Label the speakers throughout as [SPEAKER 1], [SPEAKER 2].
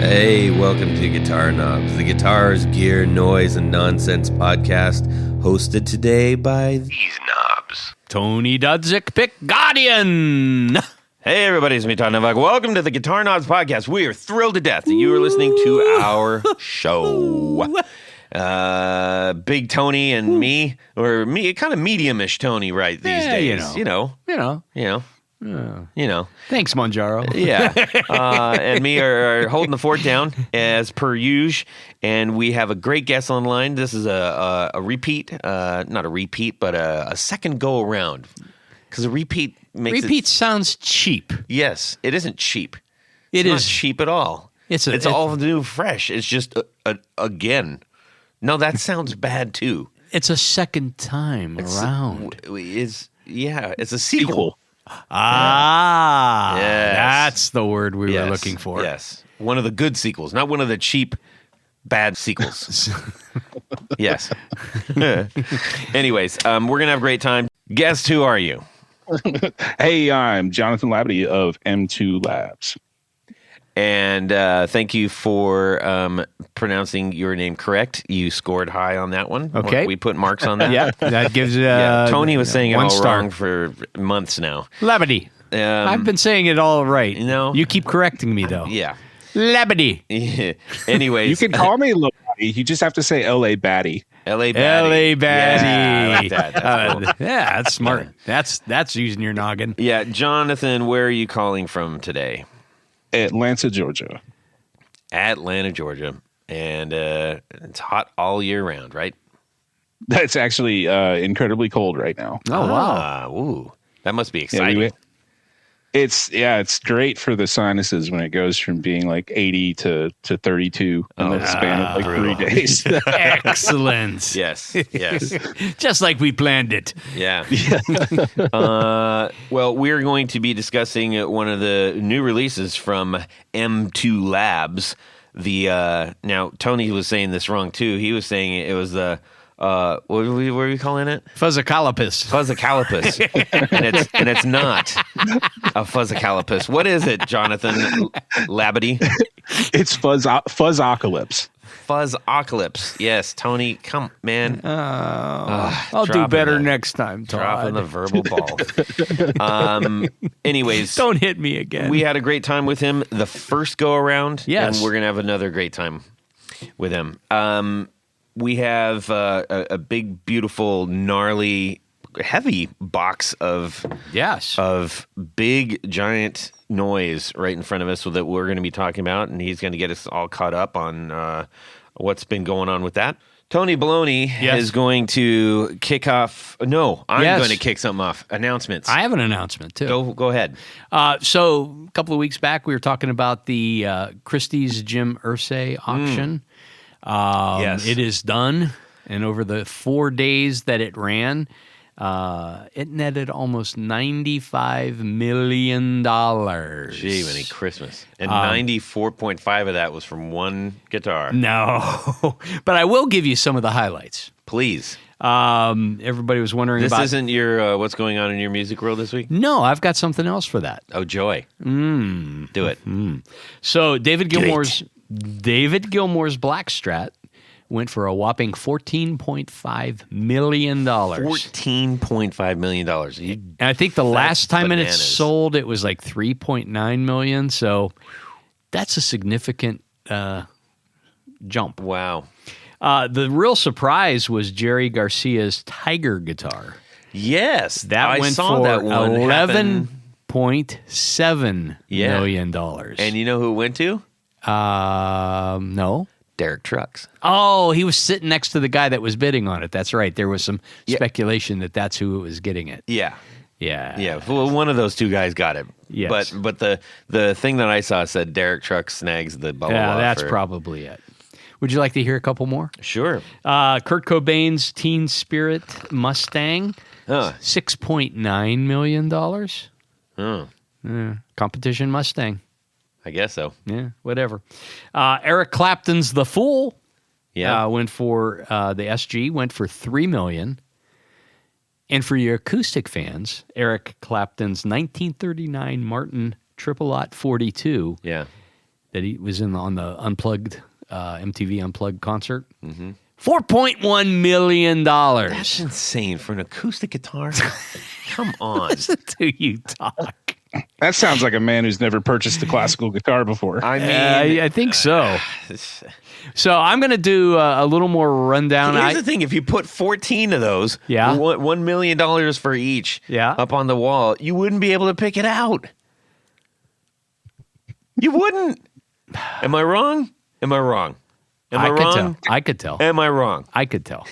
[SPEAKER 1] Hey, welcome to Guitar Knobs, the guitars, gear, noise, and nonsense podcast, hosted today by these knobs.
[SPEAKER 2] Tony Dudzik, Pick Guardian.
[SPEAKER 1] Hey, everybody, it's me, Todd Novak. Welcome to the Guitar Knobs podcast. We are thrilled to death that you are listening to our show. Big Tony and me, or me, kind of medium-ish Tony, right, these days. You know.
[SPEAKER 2] Thanks, Monjaro.
[SPEAKER 1] Yeah. And me are holding the fort down as per usual. And we have a great guest online. This is a repeat, not a repeat, but a second go around. Because a repeat makes
[SPEAKER 2] Repeat sounds cheap.
[SPEAKER 1] Yes, it isn't cheap.
[SPEAKER 2] It's
[SPEAKER 1] not cheap at all. It's all new, fresh. It's just again. No, that sounds bad too.
[SPEAKER 2] It's a second time around.
[SPEAKER 1] It's a sequel.
[SPEAKER 2] Ah,
[SPEAKER 1] yes.
[SPEAKER 2] That's the word we were looking for.
[SPEAKER 1] Yes, one of the good sequels, not one of the cheap, bad sequels. Yes. Anyways, we're gonna have a great time. Guest, who are you?
[SPEAKER 3] Hey, I'm Jonathan Labadie of M2 Labs.
[SPEAKER 1] And thank you for pronouncing your name correct. You scored high on that one.
[SPEAKER 2] Okay.
[SPEAKER 1] We put marks on that.
[SPEAKER 2] Yeah, that gives
[SPEAKER 1] Tony was saying it
[SPEAKER 2] one
[SPEAKER 1] all
[SPEAKER 2] star.
[SPEAKER 1] wrong for months now.
[SPEAKER 2] Labadie. I've been saying it all right.
[SPEAKER 1] No.
[SPEAKER 2] You keep correcting me, though.
[SPEAKER 1] Yeah.
[SPEAKER 2] Labadie.
[SPEAKER 1] Anyways.
[SPEAKER 3] You can call me Labadie. You just have to say L.A. Baddie.
[SPEAKER 1] L.A. Baddie.
[SPEAKER 2] L.A. Baddie.
[SPEAKER 1] Yeah, I like that. That's cool.
[SPEAKER 2] Yeah, that's smart. That's using your noggin.
[SPEAKER 1] Yeah. Jonathan, where are you calling from today?
[SPEAKER 3] Atlanta, Georgia.
[SPEAKER 1] Atlanta, Georgia. And it's hot all year round, right?
[SPEAKER 3] That's actually incredibly cold right now.
[SPEAKER 2] Oh, wow.
[SPEAKER 1] Ooh, that must be exciting.
[SPEAKER 3] It's great for the sinuses when it goes from being like 80 to 32 in the span of like 3 days.
[SPEAKER 2] Excellent.
[SPEAKER 1] Yes.
[SPEAKER 2] Just like we planned it.
[SPEAKER 1] Yeah. Well, we're going to be discussing one of the new releases from M2 Labs. Now, Tony was saying this wrong, too. He was saying it was the... what were we calling it?
[SPEAKER 2] Fuzzocolypse.
[SPEAKER 1] Fuzzocolypse. and it's not a Fuzzocolypse. What is it, Jonathan Labadie?
[SPEAKER 3] It's Fuzzocolypse.
[SPEAKER 1] Fuzzocolypse. Yes, Tony, come, man.
[SPEAKER 2] I'll do better next time, Todd.
[SPEAKER 1] Dropping the verbal ball. Anyways.
[SPEAKER 2] Don't hit me again.
[SPEAKER 1] We had a great time with him the first go around.
[SPEAKER 2] Yes.
[SPEAKER 1] And we're going to have another great time with him. We have a big, beautiful, gnarly, heavy box of big, giant noise right in front of us that we're going to be talking about, and he's going to get us all caught up on what's been going on with that. Tony Baloney is going to kick off. No, I'm going to kick something off. Announcements.
[SPEAKER 2] I have an announcement, too.
[SPEAKER 1] Go ahead.
[SPEAKER 2] So a couple of weeks back, we were talking about the Christie's Jim Irsay auction. It is done, and over the 4 days that it ran, it netted almost $95 million.
[SPEAKER 1] Gee, many Christmas. And 94.5 of that was from one guitar.
[SPEAKER 2] No, but I will give you some of the highlights.
[SPEAKER 1] Please.
[SPEAKER 2] Everybody was wondering
[SPEAKER 1] this
[SPEAKER 2] about...
[SPEAKER 1] This isn't your what's going on in your music world this week?
[SPEAKER 2] No, I've got something else for that.
[SPEAKER 1] Oh, joy. Do it.
[SPEAKER 2] So David Gilmour's Black Strat went for a whopping $14.5 million.
[SPEAKER 1] $14.5 million.
[SPEAKER 2] And I think the last time it sold, it was like $3.9 million. So that's a significant jump.
[SPEAKER 1] Wow.
[SPEAKER 2] The real surprise was Jerry Garcia's Tiger guitar.
[SPEAKER 1] Yes.
[SPEAKER 2] That went for $11.7 million.
[SPEAKER 1] And you know who it went to?
[SPEAKER 2] No.
[SPEAKER 1] Derek Trucks.
[SPEAKER 2] Oh, he was sitting next to the guy that was bidding on it. That's right. There was some speculation that that's who was getting it.
[SPEAKER 1] Yeah.
[SPEAKER 2] Yeah.
[SPEAKER 1] Well, one of those two guys got it.
[SPEAKER 2] Yes.
[SPEAKER 1] But the thing that I saw said Derek Trucks snags the ball.
[SPEAKER 2] Yeah, that's probably it. Would you like to hear a couple more?
[SPEAKER 1] Sure.
[SPEAKER 2] Kurt Cobain's Teen Spirit Mustang, $6.9 million. Competition Mustang.
[SPEAKER 1] I guess so.
[SPEAKER 2] Yeah, whatever. Eric Clapton's The Fool went for the SG, went for $3 million. And for your acoustic fans, Eric Clapton's 1939 Martin Triple Aught 42.
[SPEAKER 1] Yeah.
[SPEAKER 2] that he was on the Unplugged MTV Unplugged concert. Mm-hmm. $4.1 million.
[SPEAKER 1] That's insane for an acoustic guitar. Come on.
[SPEAKER 2] Listen to you talk.
[SPEAKER 3] That sounds like a man who's never purchased a classical guitar before.
[SPEAKER 2] I mean, I think so. So I'm going to do a little more rundown.
[SPEAKER 1] Here's the thing. If you put 14 of those, $1 million for each up on the wall, you wouldn't be able to pick it out. You wouldn't. Am I wrong? Am I wrong?
[SPEAKER 2] I could tell.
[SPEAKER 1] Am I wrong?
[SPEAKER 2] I could tell.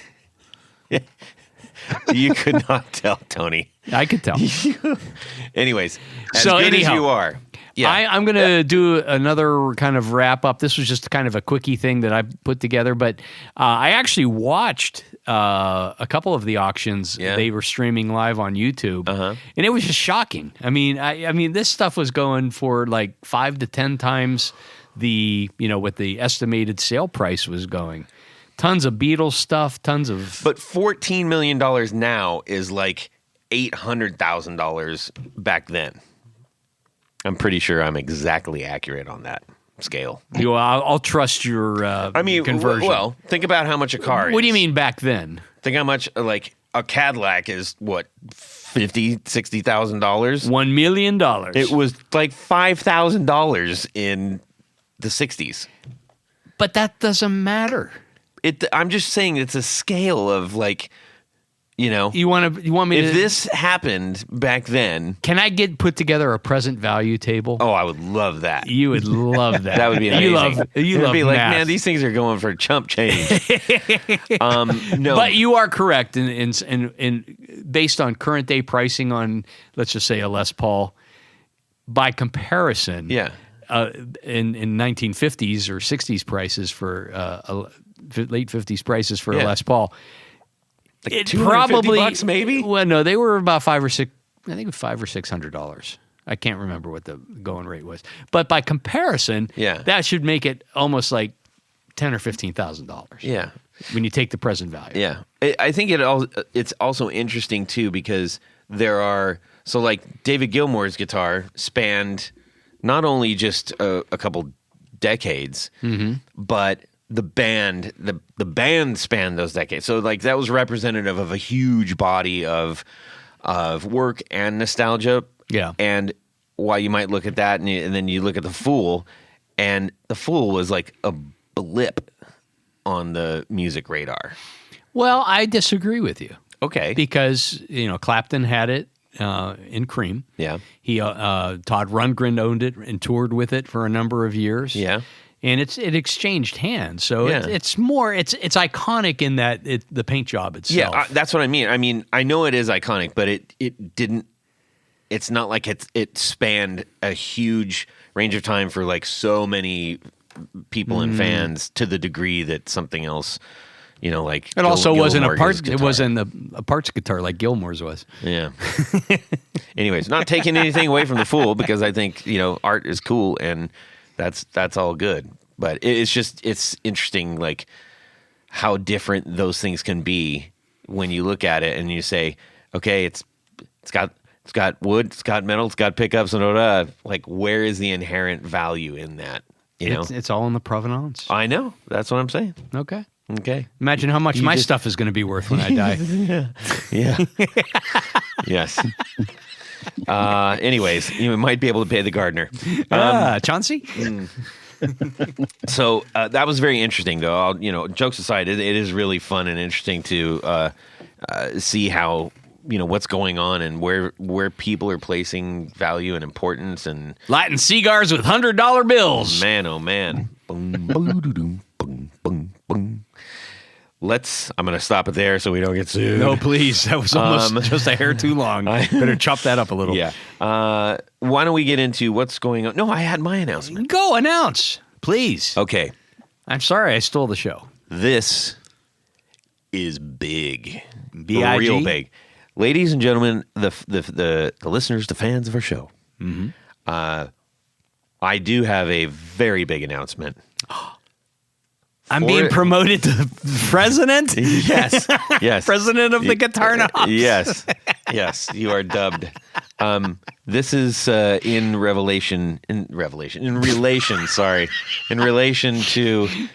[SPEAKER 1] You could not tell, Tony.
[SPEAKER 2] I could tell.
[SPEAKER 1] Anyways, as good as you are.
[SPEAKER 2] Yeah. I'm going to do another kind of wrap up. This was just kind of a quickie thing that I put together, but I actually watched a couple of the auctions.
[SPEAKER 1] Yeah.
[SPEAKER 2] They were streaming live on YouTube, and it was just shocking. I mean, this stuff was going for like 5 to 10 times the what the estimated sale price was going. Tons of Beatles stuff, tons of.
[SPEAKER 1] But $14 million now is like $800,000 back then. I'm pretty sure I'm exactly accurate on that scale.
[SPEAKER 2] I'll trust your conversion.
[SPEAKER 1] Well, think about how much a car is.
[SPEAKER 2] What do you mean back then?
[SPEAKER 1] Think how much like a Cadillac is. What, $50,000, $60,000?
[SPEAKER 2] $1 million.
[SPEAKER 1] It was like $5,000 in the 60s.
[SPEAKER 2] But that doesn't matter.
[SPEAKER 1] I'm just saying it's a scale of like,
[SPEAKER 2] You want me to?
[SPEAKER 1] If this happened back then,
[SPEAKER 2] can I put together a present value table?
[SPEAKER 1] Oh, I would love that.
[SPEAKER 2] You would love that.
[SPEAKER 1] That would be amazing.
[SPEAKER 2] You love
[SPEAKER 1] be like,
[SPEAKER 2] math.
[SPEAKER 1] man, these things are going for chump change. No,
[SPEAKER 2] but you are correct, and based on current day pricing on, let's just say, a Les Paul, by comparison, in 1950s or 60s prices for late 50s prices for a Les Paul.
[SPEAKER 1] Like it probably $250 maybe.
[SPEAKER 2] Well, no, they were about $500 or $600. I can't remember what the going rate was, but by comparison, that should make it almost like $10,000 or $15,000.
[SPEAKER 1] Yeah,
[SPEAKER 2] when you take the present value.
[SPEAKER 1] Yeah, I think it's also interesting too because there are like David Gilmour's guitar spanned not only just a couple decades, but the band spanned those decades. So like that was representative of a huge body of work and nostalgia.
[SPEAKER 2] Yeah.
[SPEAKER 1] And while you might look at that and then you look at the Fool, and the Fool was like a blip on the music radar.
[SPEAKER 2] Well, I disagree with you.
[SPEAKER 1] Okay.
[SPEAKER 2] Because, Clapton had it in cream.
[SPEAKER 1] Yeah.
[SPEAKER 2] He Todd Rundgren owned it and toured with it for a number of years.
[SPEAKER 1] Yeah.
[SPEAKER 2] And it exchanged hands, so it's it's iconic in that the paint job itself.
[SPEAKER 1] Yeah, that's what I mean. I mean, I know it is iconic, but it didn't. It's not like it spanned a huge range of time for like so many people and fans to the degree that something else, like
[SPEAKER 2] it also wasn't a parts.
[SPEAKER 1] Guitar.
[SPEAKER 2] It wasn't a parts guitar like Gilmour's was.
[SPEAKER 1] Yeah. Anyways, not taking anything away from the Fool because I think art is cool and. That's all good, but it's interesting like how different those things can be when you look at it and you say, okay, it's got wood, it's got metal, it's got pickups, and like where is the inherent value in that?
[SPEAKER 2] It's all in the provenance.
[SPEAKER 1] I know, that's what I'm saying.
[SPEAKER 2] Okay.
[SPEAKER 1] Imagine
[SPEAKER 2] how much my stuff is going to be worth when I die.
[SPEAKER 1] Yeah. Yes. Anyways, you might be able to pay the gardener.
[SPEAKER 2] Chauncey?
[SPEAKER 1] So that was very interesting, though. Jokes aside, it is really fun and interesting to see how what's going on and where people are placing value and importance and
[SPEAKER 2] Latin cigars with $100 bills.
[SPEAKER 1] Man, oh man! Boom, boom, boom, boom, boom, boom. I'm going to stop it there so we don't get sued.
[SPEAKER 2] No, please. That was almost just a hair too long. Better chop that up a little.
[SPEAKER 1] Yeah. Why don't we get into what's going on? No, I had my announcement.
[SPEAKER 2] Go announce, please.
[SPEAKER 1] Okay.
[SPEAKER 2] I'm sorry I stole the show.
[SPEAKER 1] This is big.
[SPEAKER 2] B-I-G?
[SPEAKER 1] Real big. Ladies and gentlemen, the listeners, the fans of our show, I do have a very big announcement.
[SPEAKER 2] I'm being promoted to president?
[SPEAKER 1] Yes.
[SPEAKER 2] President of the Guitar Knobs?
[SPEAKER 1] Yes. Yes, you are dubbed. This is in relation to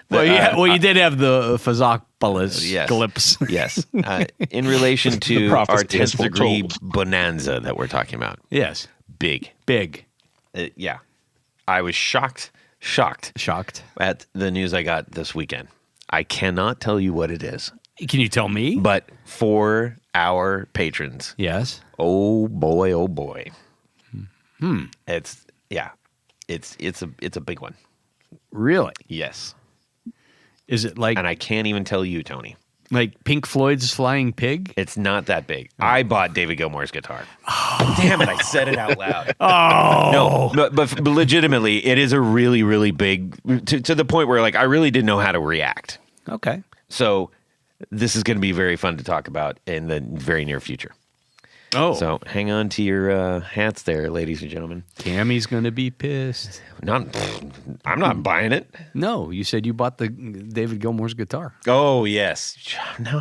[SPEAKER 1] the,
[SPEAKER 2] you did have the Fuzzocolypse.
[SPEAKER 1] Yes. In relation to our 10th degree bonanza that we're talking about.
[SPEAKER 2] Yes.
[SPEAKER 1] Big. Yeah. I was shocked at the news I got this weekend. I cannot tell you what it is.
[SPEAKER 2] Can you tell me?
[SPEAKER 1] But for our patrons.
[SPEAKER 2] Yes.
[SPEAKER 1] Oh boy. It's a big one.
[SPEAKER 2] Really?
[SPEAKER 1] Yes.
[SPEAKER 2] Is it like?
[SPEAKER 1] And I can't even tell you, Tony.
[SPEAKER 2] Like Pink Floyd's Flying Pig?
[SPEAKER 1] It's not that big. I bought David Gilmour's guitar. Oh. Damn it! I said it out loud.
[SPEAKER 2] Oh
[SPEAKER 1] no, but legitimately, it is a really, really big to the point where like I really didn't know how to react.
[SPEAKER 2] Okay.
[SPEAKER 1] So this is going to be very fun to talk about in the very near future.
[SPEAKER 2] Oh.
[SPEAKER 1] So hang on to your hats there, ladies and gentlemen.
[SPEAKER 2] Tammy's going to be pissed.
[SPEAKER 1] I'm not buying it.
[SPEAKER 2] No, you said you bought the David Gilmour's guitar.
[SPEAKER 1] Oh, yes. Now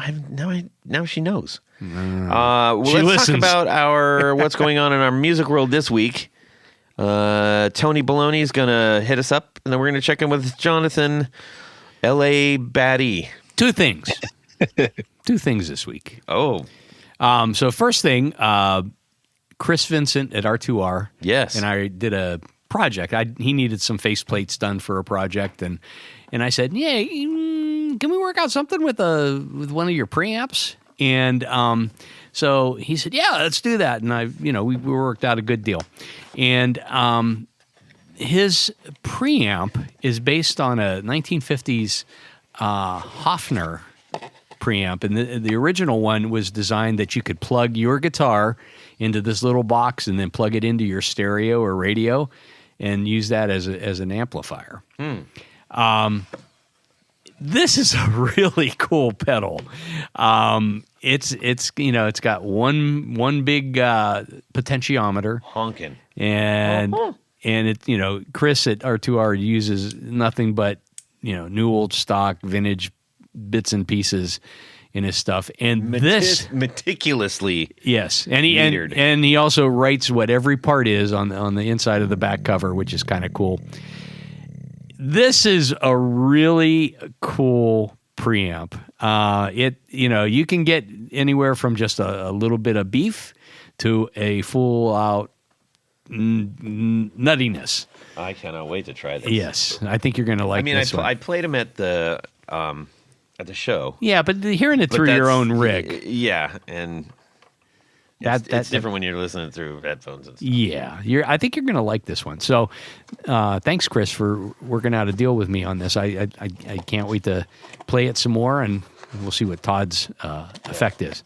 [SPEAKER 1] she knows.
[SPEAKER 2] She
[SPEAKER 1] let's
[SPEAKER 2] listens.
[SPEAKER 1] talk about what's going on in our music world this week. Tony Baloney is going to hit us up, and then we're going to check in with Jonathan Labadie.
[SPEAKER 2] Two things this week.
[SPEAKER 1] Oh.
[SPEAKER 2] So first thing, Chris Vincent at R2R.
[SPEAKER 1] Yes.
[SPEAKER 2] And I did a project. He needed some faceplates done for a project, and I said, "Yeah, can we work out something with one of your preamps?" And so he said, "Yeah, let's do that." And we worked out a good deal. And his preamp is based on a 1950s Hofner preamp, and the original one was designed that you could plug your guitar into this little box and then plug it into your stereo or radio and use that as an amplifier. This is a really cool pedal. It's got one big potentiometer
[SPEAKER 1] honking,
[SPEAKER 2] and Chris at R2R uses nothing but new old stock vintage bits and pieces in his stuff, and this
[SPEAKER 1] meticulously
[SPEAKER 2] and he also writes what every part is on the inside of the back cover, which is kind of cool. This is a really cool preamp. You can get anywhere from just a little bit of beef to a full out nuttiness.
[SPEAKER 1] I cannot wait to try this.
[SPEAKER 2] Yes, I think you're going to like. This one.
[SPEAKER 1] I played him at the show.
[SPEAKER 2] Yeah, but hearing it through your own rig.
[SPEAKER 1] Yeah, and it's different when you're listening through headphones and stuff.
[SPEAKER 2] Yeah, I think you're going to like this one. So thanks, Chris, for working out a deal with me on this. I can't wait to play it some more, and we'll see what Todd's effect is.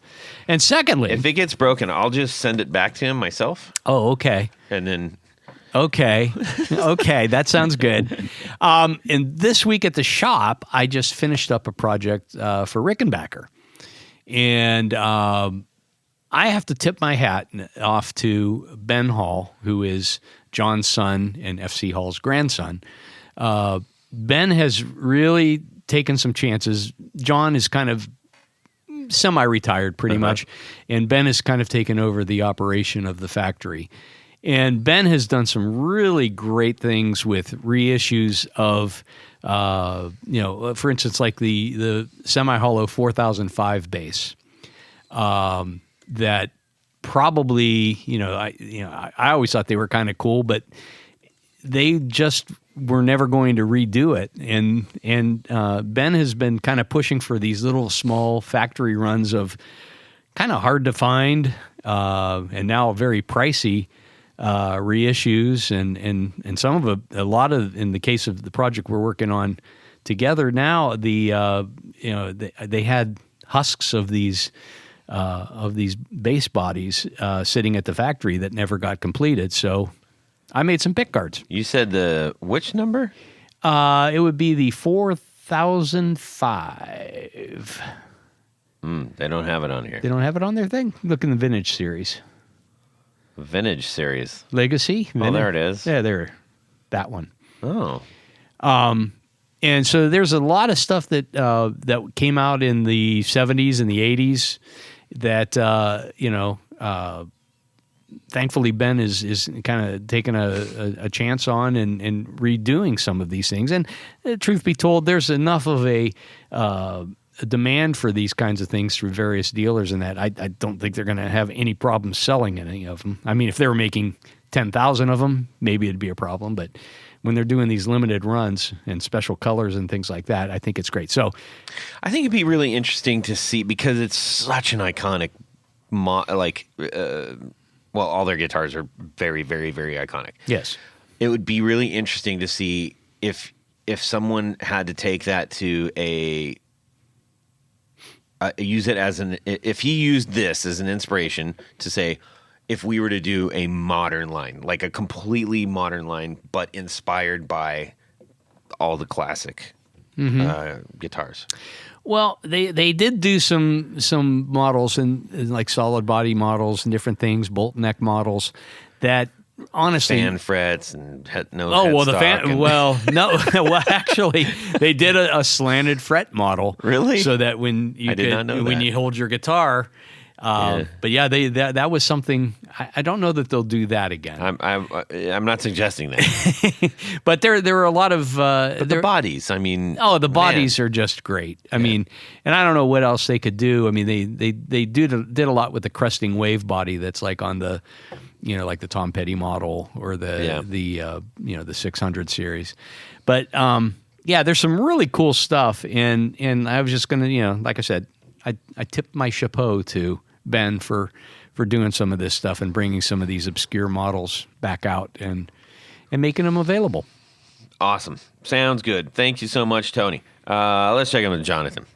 [SPEAKER 2] And secondly...
[SPEAKER 1] If it gets broken, I'll just send it back to him myself.
[SPEAKER 2] Oh, okay.
[SPEAKER 1] And then...
[SPEAKER 2] Okay, that sounds good. And this week at the shop, I just finished up a project for Rickenbacker. And I have to tip my hat off to Ben Hall, who is John's son and FC Hall's grandson. Ben has really taken some chances. John is kind of semi-retired pretty much, and Ben has kind of taken over the operation of the factory. And Ben has done some really great things with reissues of, for instance, like the semi-hollow 4005 bass. That probably, I always thought they were kind of cool, but they just were never going to redo it. And Ben has been kind of pushing for these little small factory runs of kind of hard to find and now very pricey reissues, and some of a lot of, in the case of the project we're working on together now, they had husks of these bass bodies sitting at the factory that never got completed. So I made some pick guards.
[SPEAKER 1] You said which number?
[SPEAKER 2] It would be the 4005.
[SPEAKER 1] They don't have it on here.
[SPEAKER 2] They don't have it on their thing? Look in the vintage series.
[SPEAKER 1] Vintage series.
[SPEAKER 2] Legacy?
[SPEAKER 1] Oh, there it is.
[SPEAKER 2] Yeah, that one.
[SPEAKER 1] Oh.
[SPEAKER 2] And so there's a lot of stuff that came out in the 70s and the 80s that, thankfully Ben is kind of taking a chance on and redoing some of these things. And truth be told, there's enough of a demand for these kinds of things through various dealers, and that I don't think they're going to have any problem selling any of them. I mean, if they were making 10,000 of them, maybe it'd be a problem, but when they're doing these limited runs and special colors and things like that, I think it's great. So
[SPEAKER 1] I think it'd be really interesting to see, because it's such an iconic well, all their guitars are very, very, very iconic.
[SPEAKER 2] Yes.
[SPEAKER 1] It would be really interesting to see if someone had to take that to use it as if he used this as an inspiration to say, if we were to do a modern line, like a completely modern line, but inspired by all the classic guitars.
[SPEAKER 2] Well, they did do some models and like solid body models and different things, bolt neck models that honestly
[SPEAKER 1] fan frets and no.
[SPEAKER 2] Oh well, the fan. Well, no. Well, actually, they did a slanted fret model.
[SPEAKER 1] Really?
[SPEAKER 2] So that when you you hold your guitar. But yeah, that was something. I don't know that they'll do that again.
[SPEAKER 1] I'm not suggesting that.
[SPEAKER 2] But there were a lot of
[SPEAKER 1] the bodies. I mean,
[SPEAKER 2] the bodies are just great. I mean, and I don't know what else they could do. I mean, they did a lot with the cresting wave body that's like on the, like the Tom Petty model or the 600 series. But there's some really cool stuff. And I was just gonna, like I said, I tipped my chapeau to Ben for doing some of this stuff and bringing some of these obscure models back out and making them available.
[SPEAKER 1] Awesome. Sounds good. Thank you so much, Tony. Let's check in with Jonathan.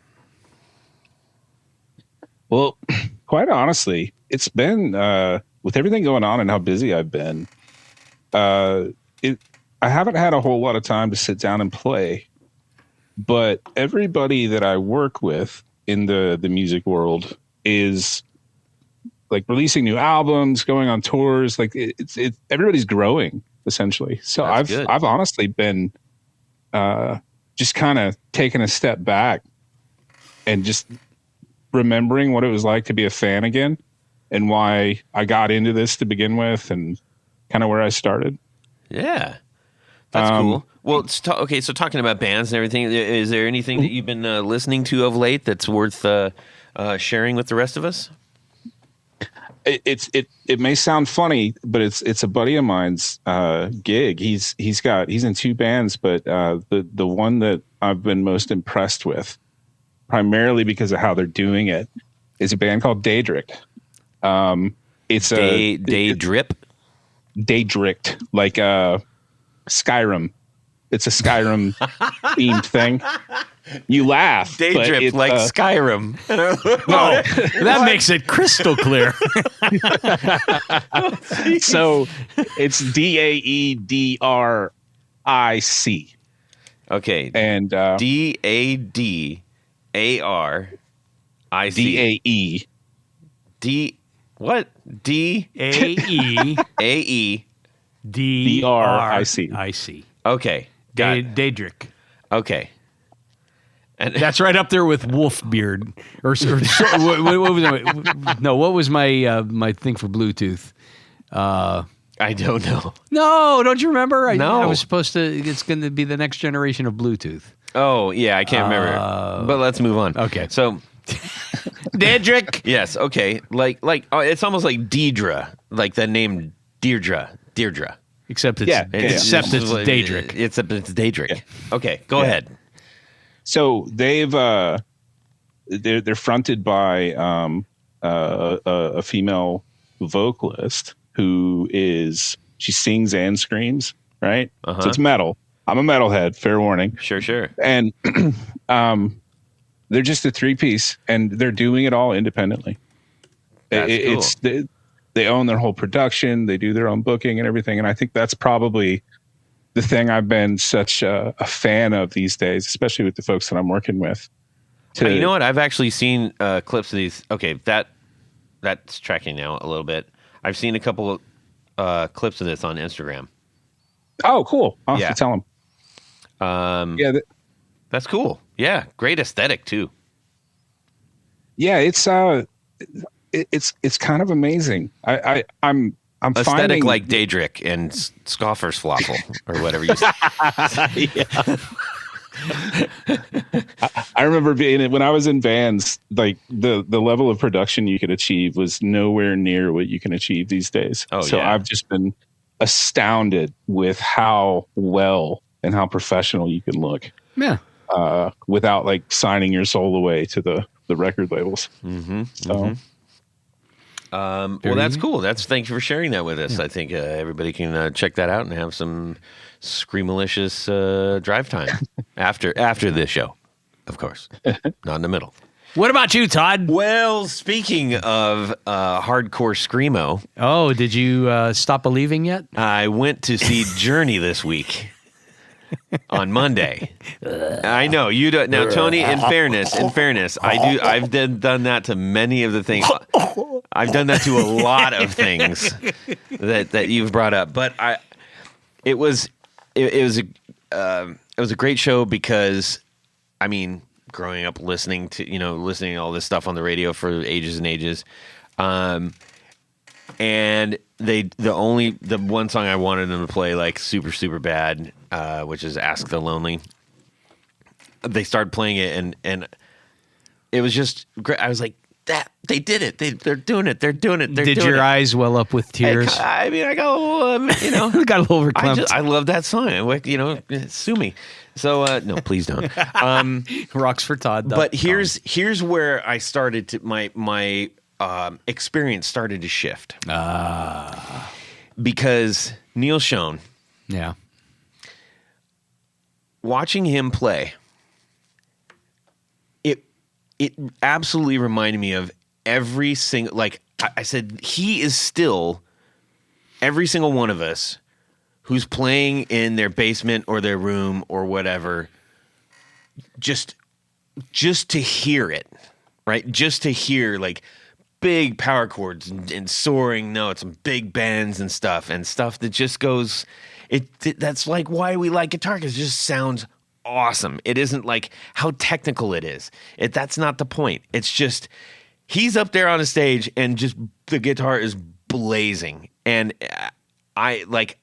[SPEAKER 3] Well, quite honestly, it's been with everything going on and how busy I've been, I haven't had a whole lot of time to sit down and play. But everybody that I work with in the music world is like releasing new albums, going on tours. Like it's everybody's growing essentially. So I've honestly been just kind of taking a step back and just remembering what it was like to be a fan again and why I got into this to begin with and kind of where I started.
[SPEAKER 1] Yeah, that's cool. Well, okay. So talking about bands and everything, is there anything that you've been listening to of late that's worth sharing with the rest of us?
[SPEAKER 3] It may sound funny, but it's a buddy of mine's gig. He's in two bands, but the one that I've been most impressed with, primarily because of how they're doing it, is a band called Dudzik. It's
[SPEAKER 1] Daydrip,
[SPEAKER 3] like Skyrim. It's a Skyrim themed thing. You laugh.
[SPEAKER 1] Daydrip like Skyrim.
[SPEAKER 2] No, that makes it crystal clear.
[SPEAKER 3] So it's Daedric.
[SPEAKER 1] Okay.
[SPEAKER 3] And
[SPEAKER 1] Dadarc.
[SPEAKER 3] Dae.
[SPEAKER 1] D what?
[SPEAKER 2] Dae
[SPEAKER 3] Dric.
[SPEAKER 1] Okay.
[SPEAKER 2] Dudzik.
[SPEAKER 1] Okay.
[SPEAKER 2] And that's right up there with Wolfbeard. What was it? No, what was my thing for Bluetooth?
[SPEAKER 1] I don't know.
[SPEAKER 2] No, don't you remember?
[SPEAKER 1] No.
[SPEAKER 2] I was supposed to. It's going to be the next generation of Bluetooth.
[SPEAKER 1] Oh yeah, I can't remember. But let's move on.
[SPEAKER 2] Okay.
[SPEAKER 1] So,
[SPEAKER 2] Dudzik.
[SPEAKER 1] Yes. Okay. Like it's almost like Deidre, like the name Deirdre.
[SPEAKER 2] Except it's Dudzik.
[SPEAKER 1] Except it's Dudzik. Yeah. Okay, go ahead.
[SPEAKER 3] So they're fronted by a female vocalist who she sings and screams, right? Uh-huh. So it's metal. I'm a metalhead, fair warning.
[SPEAKER 1] Sure.
[SPEAKER 3] And they're just a three-piece, and they're doing it all independently.
[SPEAKER 1] That's cool.
[SPEAKER 3] They own their whole production. They do their own booking and everything. And I think that's probably the thing I've been such a fan of these days, especially with the folks that I'm working with.
[SPEAKER 1] You know what? I've actually seen clips of these. Okay, that's tracking now a little bit. I've seen a couple of clips of this on Instagram.
[SPEAKER 3] Oh, cool. I'll have to tell them.
[SPEAKER 1] That's cool. Yeah, great aesthetic too.
[SPEAKER 3] Yeah, it's it's kind of amazing. I'm
[SPEAKER 1] aesthetic
[SPEAKER 3] finding
[SPEAKER 1] like Daedric and Scoffer's Falafel or whatever you say.
[SPEAKER 3] I remember when I was in bands, like the level of production you could achieve was nowhere near what you can achieve these days. So I've just been astounded with how well and how professional you can look.
[SPEAKER 2] Yeah.
[SPEAKER 3] Without like signing your soul away to the record labels.
[SPEAKER 1] Well, that's cool. Thank you for sharing that with us. I think everybody can check that out and have some screamalicious drive time after this show, of course, not in the middle.
[SPEAKER 2] What about you, Todd?
[SPEAKER 1] Well, speaking of hardcore screamo.
[SPEAKER 2] Oh, did you stop believing yet?
[SPEAKER 1] I went to see Journey this week. On Monday. I know you don't now, Tony. In fairness, I've done that to many of the things. I've done that to a lot of things that you've brought up. But it was a great show because, I mean, growing up listening to all this stuff on the radio for ages and ages, and the one song I wanted them to play like super, super bad, which is Ask the Lonely. They started playing it and it was just great. I was like, that they did it. They're doing it.
[SPEAKER 2] Did your eyes well up with tears?
[SPEAKER 1] I got a little,
[SPEAKER 2] got a little overcome.
[SPEAKER 1] I love that song. Sue me. So no, please don't.
[SPEAKER 2] Rocks for Todd.
[SPEAKER 1] But here's where I started to my experience started to shift. Because Neil Schon, watching him play, it absolutely reminded me of every single, like I said, he is still every single one of us who's playing in their basement or their room or whatever, just to hear it, right? Just to hear like big power chords and soaring notes and big bends and stuff that just goes, that's like why we like guitar, because it just sounds awesome. It isn't like how technical it is. That's not the point. It's just he's up there on a stage and just the guitar is blazing. And I like,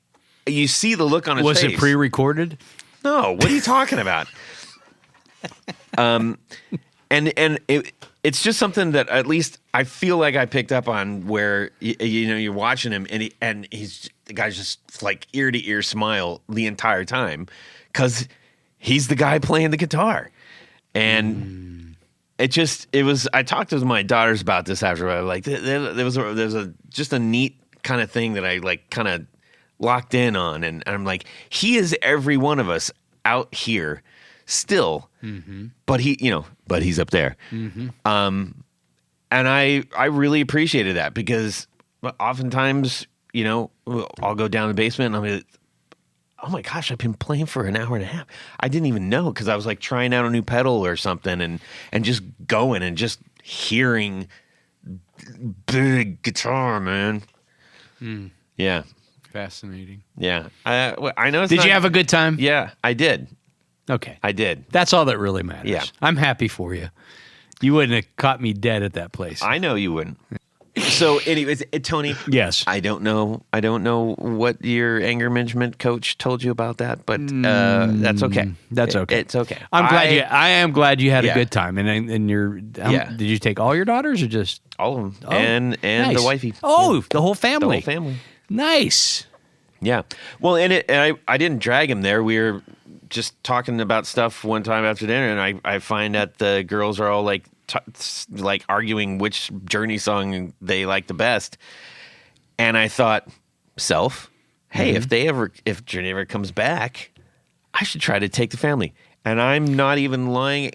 [SPEAKER 1] you see the look on his face.
[SPEAKER 2] Was it pre-recorded?
[SPEAKER 1] No. What are you talking about? And it's just something that at least I feel like I picked up on, where you're watching him and he's the guy's just like ear to ear smile the entire time because he's the guy playing the guitar. And it was. I talked to my daughters about this after. I was like, there's just a neat kind of thing that I like kind of locked in on, and I'm like, he is every one of us out here still, but he's up there. And I really appreciated that, because oftentimes, I'll go down the basement and I'll be like, oh my gosh, I've been playing for an hour and a half. I didn't even know, because I was like trying out a new pedal or something and just going and just hearing big guitar, man. Yeah.
[SPEAKER 2] Fascinating.
[SPEAKER 1] Yeah. I know.
[SPEAKER 2] Did you have a good time?
[SPEAKER 1] Yeah, I did.
[SPEAKER 2] Okay.
[SPEAKER 1] I did.
[SPEAKER 2] That's all that really matters.
[SPEAKER 1] Yeah.
[SPEAKER 2] I'm happy for you. You wouldn't have caught me dead at that place.
[SPEAKER 1] I know you wouldn't. So anyways, Tony.
[SPEAKER 2] Yes.
[SPEAKER 1] I don't know what your anger management coach told you about that, but that's okay.
[SPEAKER 2] That's okay.
[SPEAKER 1] It's okay.
[SPEAKER 2] I am glad you had a good time. And did you take all your daughters or just
[SPEAKER 1] all of them?
[SPEAKER 2] Oh,
[SPEAKER 1] and
[SPEAKER 2] nice.
[SPEAKER 1] the wifey.
[SPEAKER 2] Oh, the whole family.
[SPEAKER 1] The whole family.
[SPEAKER 2] Nice.
[SPEAKER 1] Yeah. Well, and I didn't drag him there. We were just talking about stuff one time after dinner, and I find that the girls are all like arguing which Journey song they like the best. And I thought, hey, if Journey ever comes back, I should try to take the family. And I'm not even lying.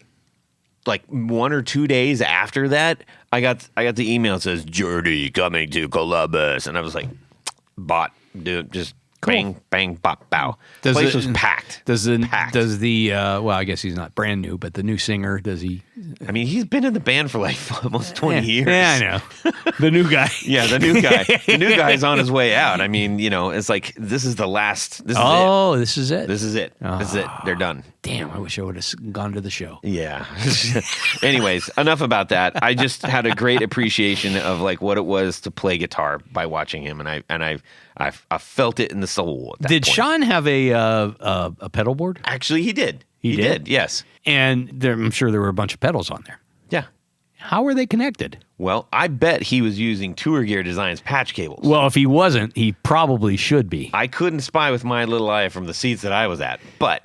[SPEAKER 1] Like 1 or 2 days after that, I got the email that says Journey coming to Columbus, and I was like, bought, dude, just
[SPEAKER 2] Cool.
[SPEAKER 1] Bang, bang, bop, bow. The place was packed. Packed.
[SPEAKER 2] Well, I guess he's not brand new, but the new singer, does he?
[SPEAKER 1] I mean, he's been in the band for like almost 20 years.
[SPEAKER 2] Yeah, I know. The new guy.
[SPEAKER 1] Yeah, the new guy. The new guy's on his way out. I mean, it's like, this is the last. This is it.
[SPEAKER 2] This is it.
[SPEAKER 1] This is it. This is it. They're done.
[SPEAKER 2] Damn, I wish I would have gone to the show.
[SPEAKER 1] Yeah. Anyways, enough about that. I just had a great appreciation of like what it was to play guitar by watching him, and I felt it in the soul.
[SPEAKER 2] Did point. Sean have a pedal board?
[SPEAKER 1] Actually, he did. He did. Yes.
[SPEAKER 2] And I'm sure there were a bunch of pedals on there.
[SPEAKER 1] Yeah.
[SPEAKER 2] How were they connected?
[SPEAKER 1] Well, I bet he was using Tour Gear Designs patch cables.
[SPEAKER 2] Well, if he wasn't, he probably should be.
[SPEAKER 1] I couldn't spy with my little eye from the seats that I was at, but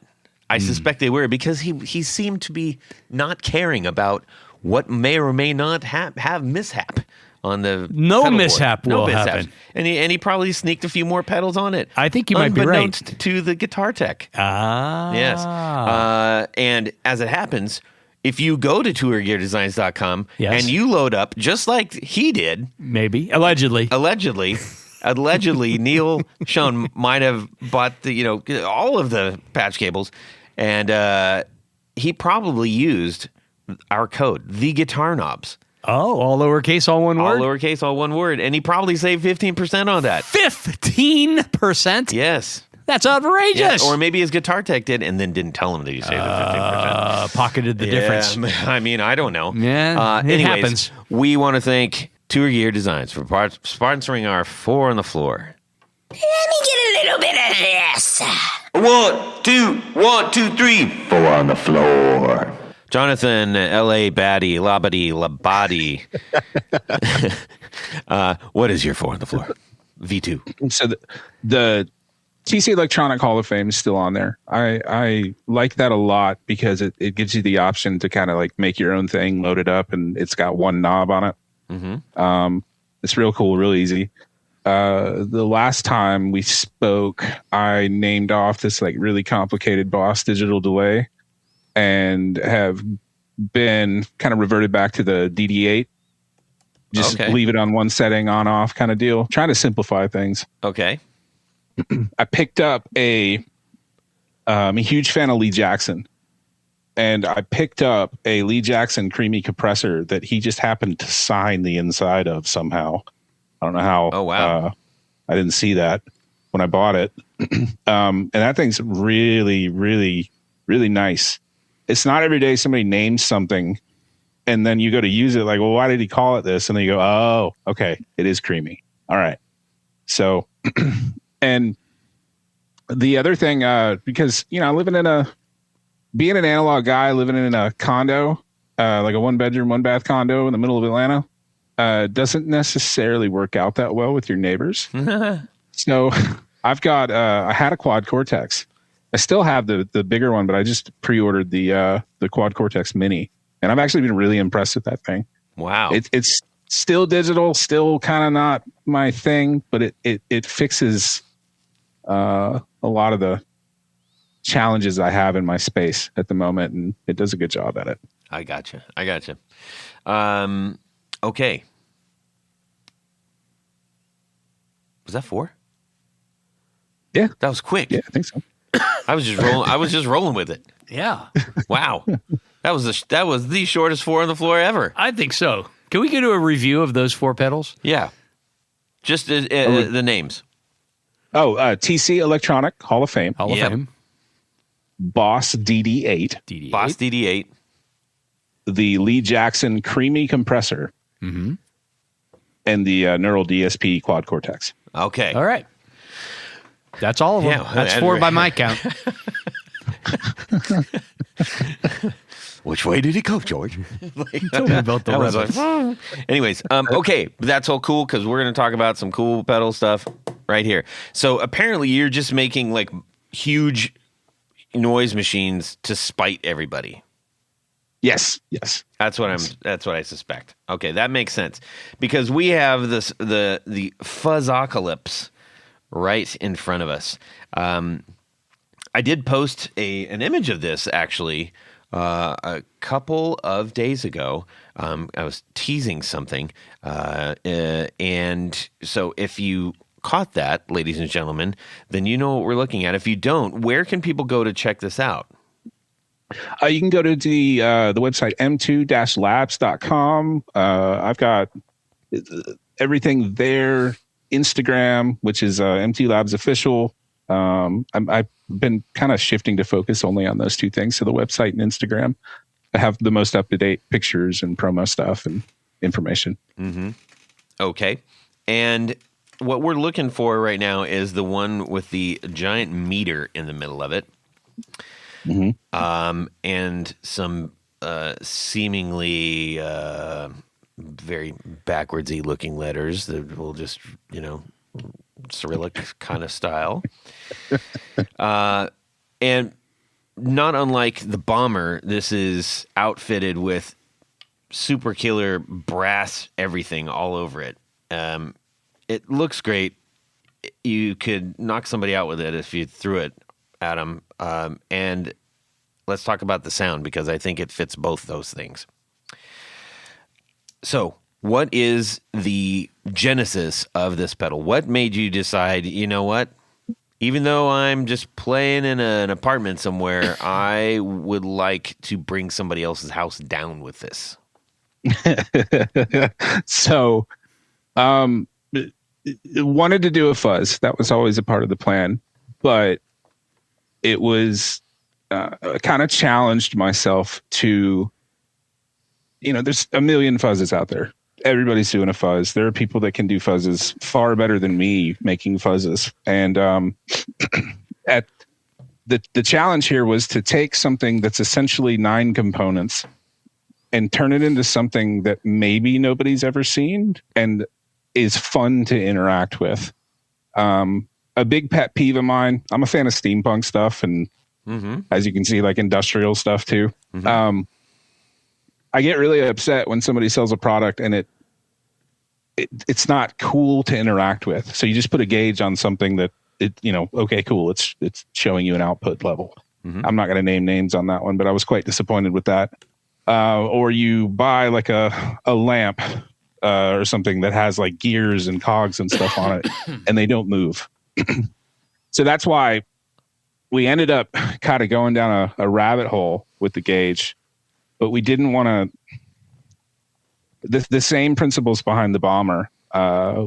[SPEAKER 1] I suspect they were, because he seemed to be not caring about what may or may not have mishap on the
[SPEAKER 2] no mishap will happen,
[SPEAKER 1] and he probably sneaked a few more pedals on it.
[SPEAKER 2] I think you might be right.
[SPEAKER 1] Unbeknownst to the guitar tech. Yes. And as it happens, if you go to tourgeardesigns.com and you load up just like he did,
[SPEAKER 2] maybe allegedly,
[SPEAKER 1] Neil Schoen might have bought all of the patch cables, and he probably used our code, the guitar knobs.
[SPEAKER 2] Oh, all lowercase, all one word?
[SPEAKER 1] All lowercase, all one word. And he probably saved 15% on that.
[SPEAKER 2] 15%?
[SPEAKER 1] Yes.
[SPEAKER 2] That's outrageous.
[SPEAKER 1] Yeah, or maybe his guitar tech did and then didn't tell him that he saved the 15%.
[SPEAKER 2] Pocketed the difference.
[SPEAKER 1] I mean, I don't know.
[SPEAKER 2] Yeah, it happens.
[SPEAKER 1] We want to thank Tour Gear Designs for sponsoring our 4 on the floor.
[SPEAKER 4] Let me get a little bit of this.
[SPEAKER 1] 1, 2, 3. 4 on the floor. Jonathan, Labadie. What is your 4 on the floor? V2.
[SPEAKER 3] So the TC Electronic Hall of Fame is still on there. I like that a lot because it gives you the option to kind of like make your own thing, load it up, and it's got one knob on it. Mm-hmm. It's real cool, real easy. The last time we spoke, I named off this like really complicated Boss digital delay, and have been kind of reverted back to the DD8. Just leave it on one setting, on off kind of deal. Trying to simplify things.
[SPEAKER 1] Okay.
[SPEAKER 3] I picked up I'm a huge fan of Lee Jackson, and I picked up a Lee Jackson creamy compressor that he just happened to sign the inside of somehow. I don't know how.
[SPEAKER 1] Oh, wow.
[SPEAKER 3] I didn't see that when I bought it. And that thing's really, really, really nice. It's not every day somebody names something and then you go to use it like, well, why did he call it this? And then you go, oh, okay, it is creamy. All right. So, and the other thing, because, being an analog guy, living in a condo, like a 1-bedroom, 1-bath condo in the middle of Atlanta, doesn't necessarily work out that well with your neighbors. So I've got, I had a Quad Cortex. I still have the bigger one, but I just pre-ordered the Quad Cortex Mini, and I've actually been really impressed with that thing.
[SPEAKER 1] Wow.
[SPEAKER 3] It's still digital, still kind of not my thing, but it fixes a lot of the challenges I have in my space at the moment, and it does a good job at it.
[SPEAKER 1] I gotcha. Okay. Was that 4?
[SPEAKER 3] Yeah.
[SPEAKER 1] That was quick.
[SPEAKER 3] Yeah, I think so.
[SPEAKER 1] I was just rolling with it.
[SPEAKER 2] Yeah.
[SPEAKER 1] Wow. That was the shortest 4 on the floor ever.
[SPEAKER 2] I think so. Can we go to a review of those 4 pedals?
[SPEAKER 1] Yeah. Just the names.
[SPEAKER 3] TC Electronic Hall of Fame.
[SPEAKER 2] Hall of Fame.
[SPEAKER 3] Boss DD8.
[SPEAKER 1] Boss DD8.
[SPEAKER 3] The Lee Jackson Creamy Compressor.
[SPEAKER 2] Mm-hmm.
[SPEAKER 3] And the Neural DSP Quad Cortex.
[SPEAKER 1] Okay.
[SPEAKER 2] All right. That's all of them.
[SPEAKER 1] Yeah,
[SPEAKER 2] that's 4 by my count.
[SPEAKER 1] Which way did it go, George?
[SPEAKER 2] Tell me about the
[SPEAKER 1] Rebels. Anyways, okay, that's all cool because we're going to talk about some cool pedal stuff right here. So apparently you're just making like huge noise machines to spite everybody.
[SPEAKER 3] Yes.
[SPEAKER 1] That's what I suspect. Okay, that makes sense because we have the Fuzzocolypse right in front of us. I did post an image of this actually a couple of days ago. I was teasing something, and so if you caught that, ladies and gentlemen, then you know what we're looking at. If you don't, where can people go to check this out?
[SPEAKER 3] You can go to the website m2-labs.com. I've got everything there. Instagram, which is M2 Labs official. I've been kind of shifting to focus only on those two things. So the website and Instagram, I have the most up-to-date pictures and promo stuff and information.
[SPEAKER 1] Mm-hmm. Okay. And what we're looking for right now is the one with the giant meter in the middle of it.
[SPEAKER 3] Mm-hmm.
[SPEAKER 1] And some seemingly very backwardsy looking letters that will just, Cyrillic kind of style. And not unlike the bomber, this is outfitted with super killer brass everything all over it. It looks great. You could knock somebody out with it if you threw it at them. And let's talk about the sound, because I think it fits both those things. So, what is the genesis of this pedal? What made you decide, you know what? Even though I'm just playing in an apartment somewhere, I would like to bring somebody else's house down with this.
[SPEAKER 3] So, wanted to do a fuzz. That was always a part of the plan, but it was kind of challenged myself to, there's a million fuzzes out there. Everybody's doing a fuzz. There are people that can do fuzzes far better than me making fuzzes. And at the challenge here was to take something that's essentially 9 components and turn it into something that maybe nobody's ever seen and is fun to interact with. A big pet peeve of mine, I'm a fan of steampunk stuff and as you can see, like industrial stuff too. Mm-hmm. I get really upset when somebody sells a product and it's not cool to interact with. So you just put a gauge on something that okay, cool. It's showing you an output level. Mm-hmm. I'm not going to name names on that one, but I was quite disappointed with that. Or you buy like a lamp or something that has like gears and cogs and stuff on it and they don't move. So that's why we ended up kind of going down a rabbit hole with the gauge, but we didn't want to. The same principles behind the bomber,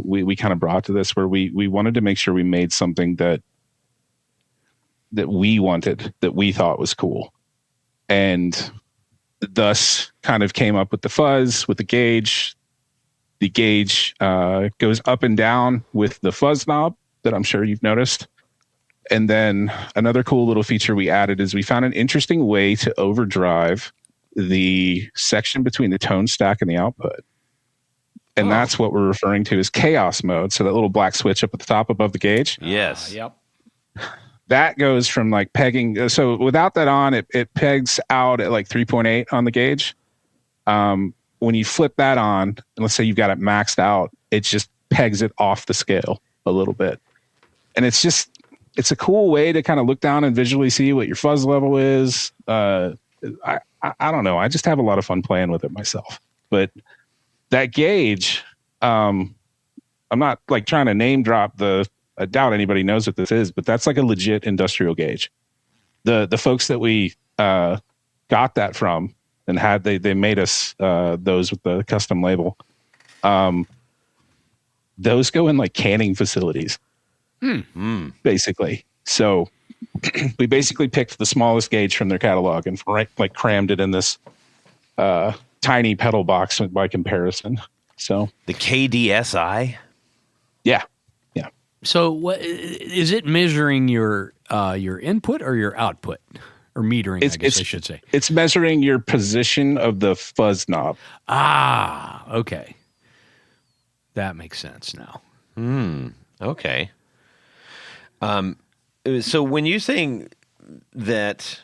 [SPEAKER 3] we kind of brought to this, where we wanted to make sure we made something that we wanted, that we thought was cool, and thus kind of came up with the fuzz with the gauge. The gauge goes up and down with the fuzz knob that I'm sure you've noticed. And then another cool little feature we added is we found an interesting way to overdrive the section between the tone stack and the output. And that's what we're referring to as chaos mode. So that little black switch up at the top above the gauge.
[SPEAKER 1] Yes.
[SPEAKER 2] Yep.
[SPEAKER 3] That goes from like pegging. So without that on, it pegs out at like 3.8 on the gauge. When you flip that on, and let's say you've got it maxed out, it just pegs it off the scale a little bit. And it's a cool way to kind of look down and visually see what your fuzz level is. I don't know. I just have a lot of fun playing with it myself. But that gauge, I'm not like trying to name drop I doubt anybody knows what this is, but that's like a legit industrial gauge. The folks that we got that from and they made us those with the custom label. Those go in like canning facilities. Basically. So we basically picked the smallest gauge from their catalog and crammed it in this tiny pedal box by comparison. So
[SPEAKER 1] the KDSI.
[SPEAKER 3] Yeah.
[SPEAKER 2] So what is it measuring your input or your output, or metering? I guess I should say
[SPEAKER 3] it's measuring your position of the fuzz knob.
[SPEAKER 2] Okay, that makes sense now.
[SPEAKER 1] Okay. So when you're saying that,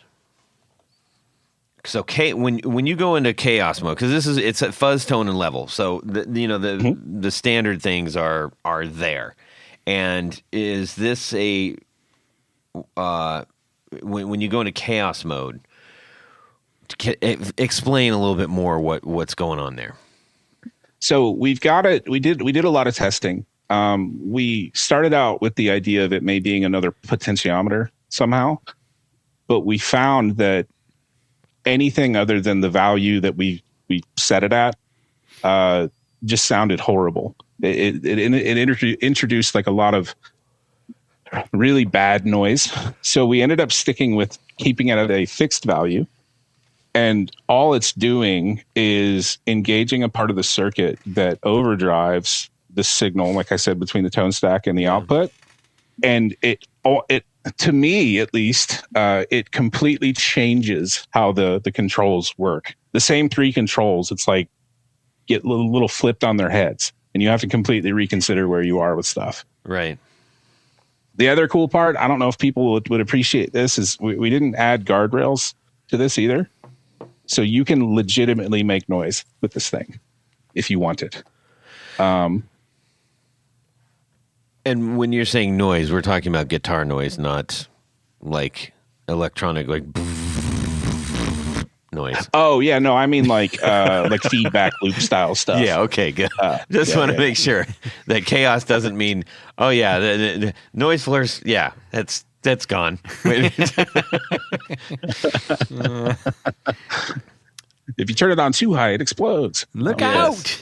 [SPEAKER 1] when you go into chaos mode, because it's a fuzz, tone, and level. So the standard things are there. And is this when you go into chaos mode? Explain a little bit more what's going on there.
[SPEAKER 3] So we've got it. We did a lot of testing. we started out with the idea of it may being another potentiometer somehow, but we found that anything other than the value that we set it at just sounded horrible. It introduced like a lot of really bad noise. So we ended up sticking with keeping it at a fixed value. And all it's doing is engaging a part of the circuit that overdrives the signal, like I said, between the tone stack and the output. And it to me, at least, it completely changes how the controls work. The same three controls, it's like get a little flipped on their heads, and you have to completely reconsider where you are with stuff.
[SPEAKER 1] Right.
[SPEAKER 3] The other cool part, I don't know if people would appreciate this, is we didn't add guardrails to this either. So you can legitimately make noise with this thing if you want it.
[SPEAKER 1] And when you're saying noise, we're talking about guitar noise, not like electronic, like noise.
[SPEAKER 3] Oh yeah, no, I mean like feedback loop style stuff.
[SPEAKER 1] Yeah, okay, good. Just want to make sure that chaos doesn't mean, oh yeah, the noise floors. Yeah, that's gone.
[SPEAKER 3] If you turn it on too high, it explodes.
[SPEAKER 2] Look out!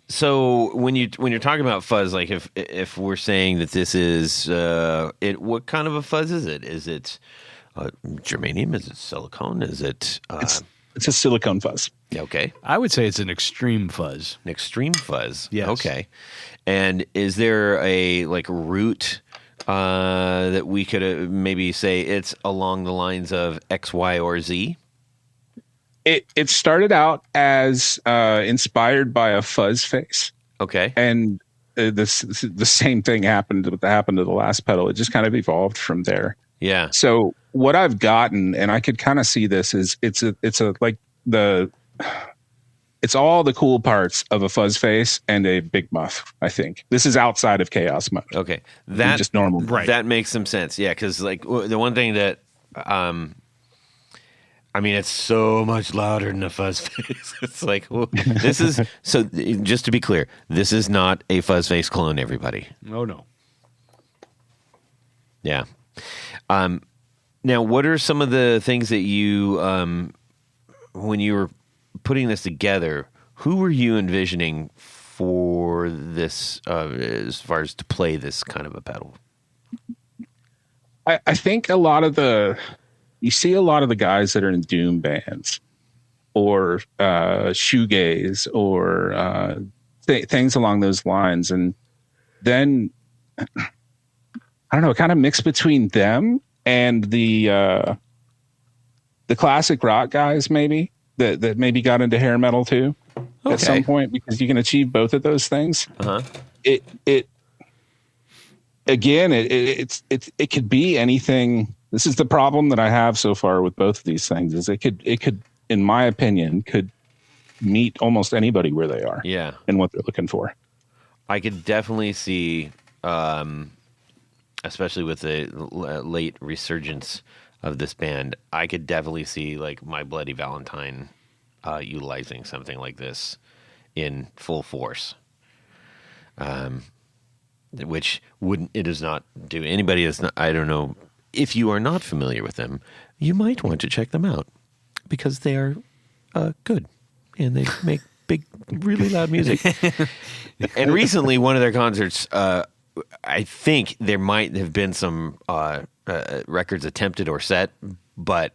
[SPEAKER 1] So when you're talking about fuzz, like if we're saying that this is what kind of a fuzz is it? Is it germanium? Is it silicone? Is it?
[SPEAKER 3] It's a silicone fuzz.
[SPEAKER 1] Okay.
[SPEAKER 2] I would say it's an extreme fuzz.
[SPEAKER 1] An extreme fuzz.
[SPEAKER 2] Yes.
[SPEAKER 1] Okay. And is there a like root that we could maybe say it's along the lines of X, Y, or Z?
[SPEAKER 3] It started out as inspired by a fuzz face.
[SPEAKER 1] Okay.
[SPEAKER 3] And the same thing happened to the last pedal. It just kind of evolved from there.
[SPEAKER 1] Yeah.
[SPEAKER 3] So what I've gotten, and I could kind of see this, is it's all the cool parts of a fuzz face and a big muff. I think this is outside of chaos mode.
[SPEAKER 1] Okay. That
[SPEAKER 3] just normal.
[SPEAKER 2] Right.
[SPEAKER 1] That makes some sense. Yeah. Cause like the one thing that, I mean, it's so much louder than a fuzz face. It's like, well, this is, so just to be clear, this is not a fuzz face clone, everybody.
[SPEAKER 2] Oh, no.
[SPEAKER 1] Yeah. Now, what are some of the things that you, when you were putting this together, who were you envisioning for this, as far as to play this kind of a pedal?
[SPEAKER 3] I think you see a lot of the guys that are in doom bands or shoegaze or things along those lines. And then, I don't know, kind of mix between them and the classic rock guys maybe that maybe got into hair metal too at some point, because you can achieve both of those things.
[SPEAKER 1] Uh-huh.
[SPEAKER 3] It could be anything. This is the problem that I have so far with both of these things, is it could, in my opinion, could meet almost anybody where they are.
[SPEAKER 1] Yeah.
[SPEAKER 3] And what they're looking for.
[SPEAKER 1] I could definitely see, especially with the late resurgence of this band, I could definitely see like My Bloody Valentine utilizing something like this in full force. Which it does not do. Anybody that's not, I don't know, if you are not familiar with them, you might want to check them out because they are good and they make big, really loud music. And recently, one of their concerts, I think there might have been some records attempted or set, but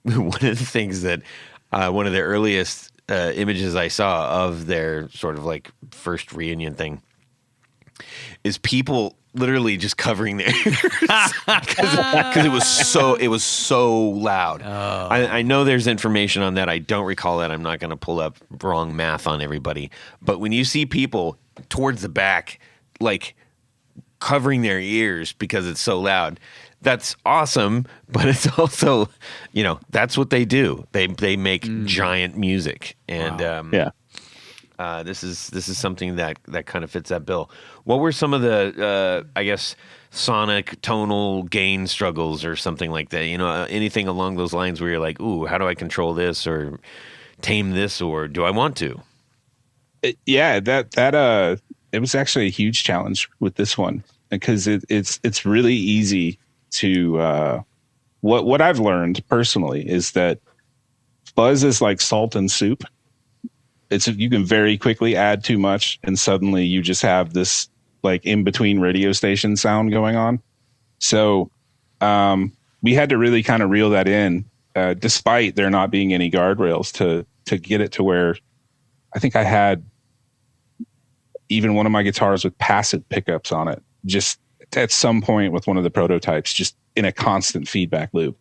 [SPEAKER 1] one of the things that one of the earliest images I saw of their sort of like first reunion thing is people literally just covering their ears because it was so loud. Oh. I know there's information on that. I don't recall that. I'm not going to pull up wrong math on everybody. But when you see people towards the back, like covering their ears because it's so loud, that's awesome. But it's also, that's what they do. They make giant music, and
[SPEAKER 3] yeah.
[SPEAKER 1] This is something that kind of fits that bill. What were some of the, I guess, sonic tonal gain struggles or something like that? Anything along those lines where you're like, ooh, how do I control this or tame this, or do I want to?
[SPEAKER 3] Yeah, that it was actually a huge challenge with this one because it's really easy to what I've learned personally is that fuzz is like salt and soup. You can very quickly add too much and suddenly you just have this like in between radio station sound going on. So we had to really kind of reel that in, despite there not being any guardrails to get it to where I think I had even one of my guitars with passive pickups on it, just at some point with one of the prototypes, just in a constant feedback loop.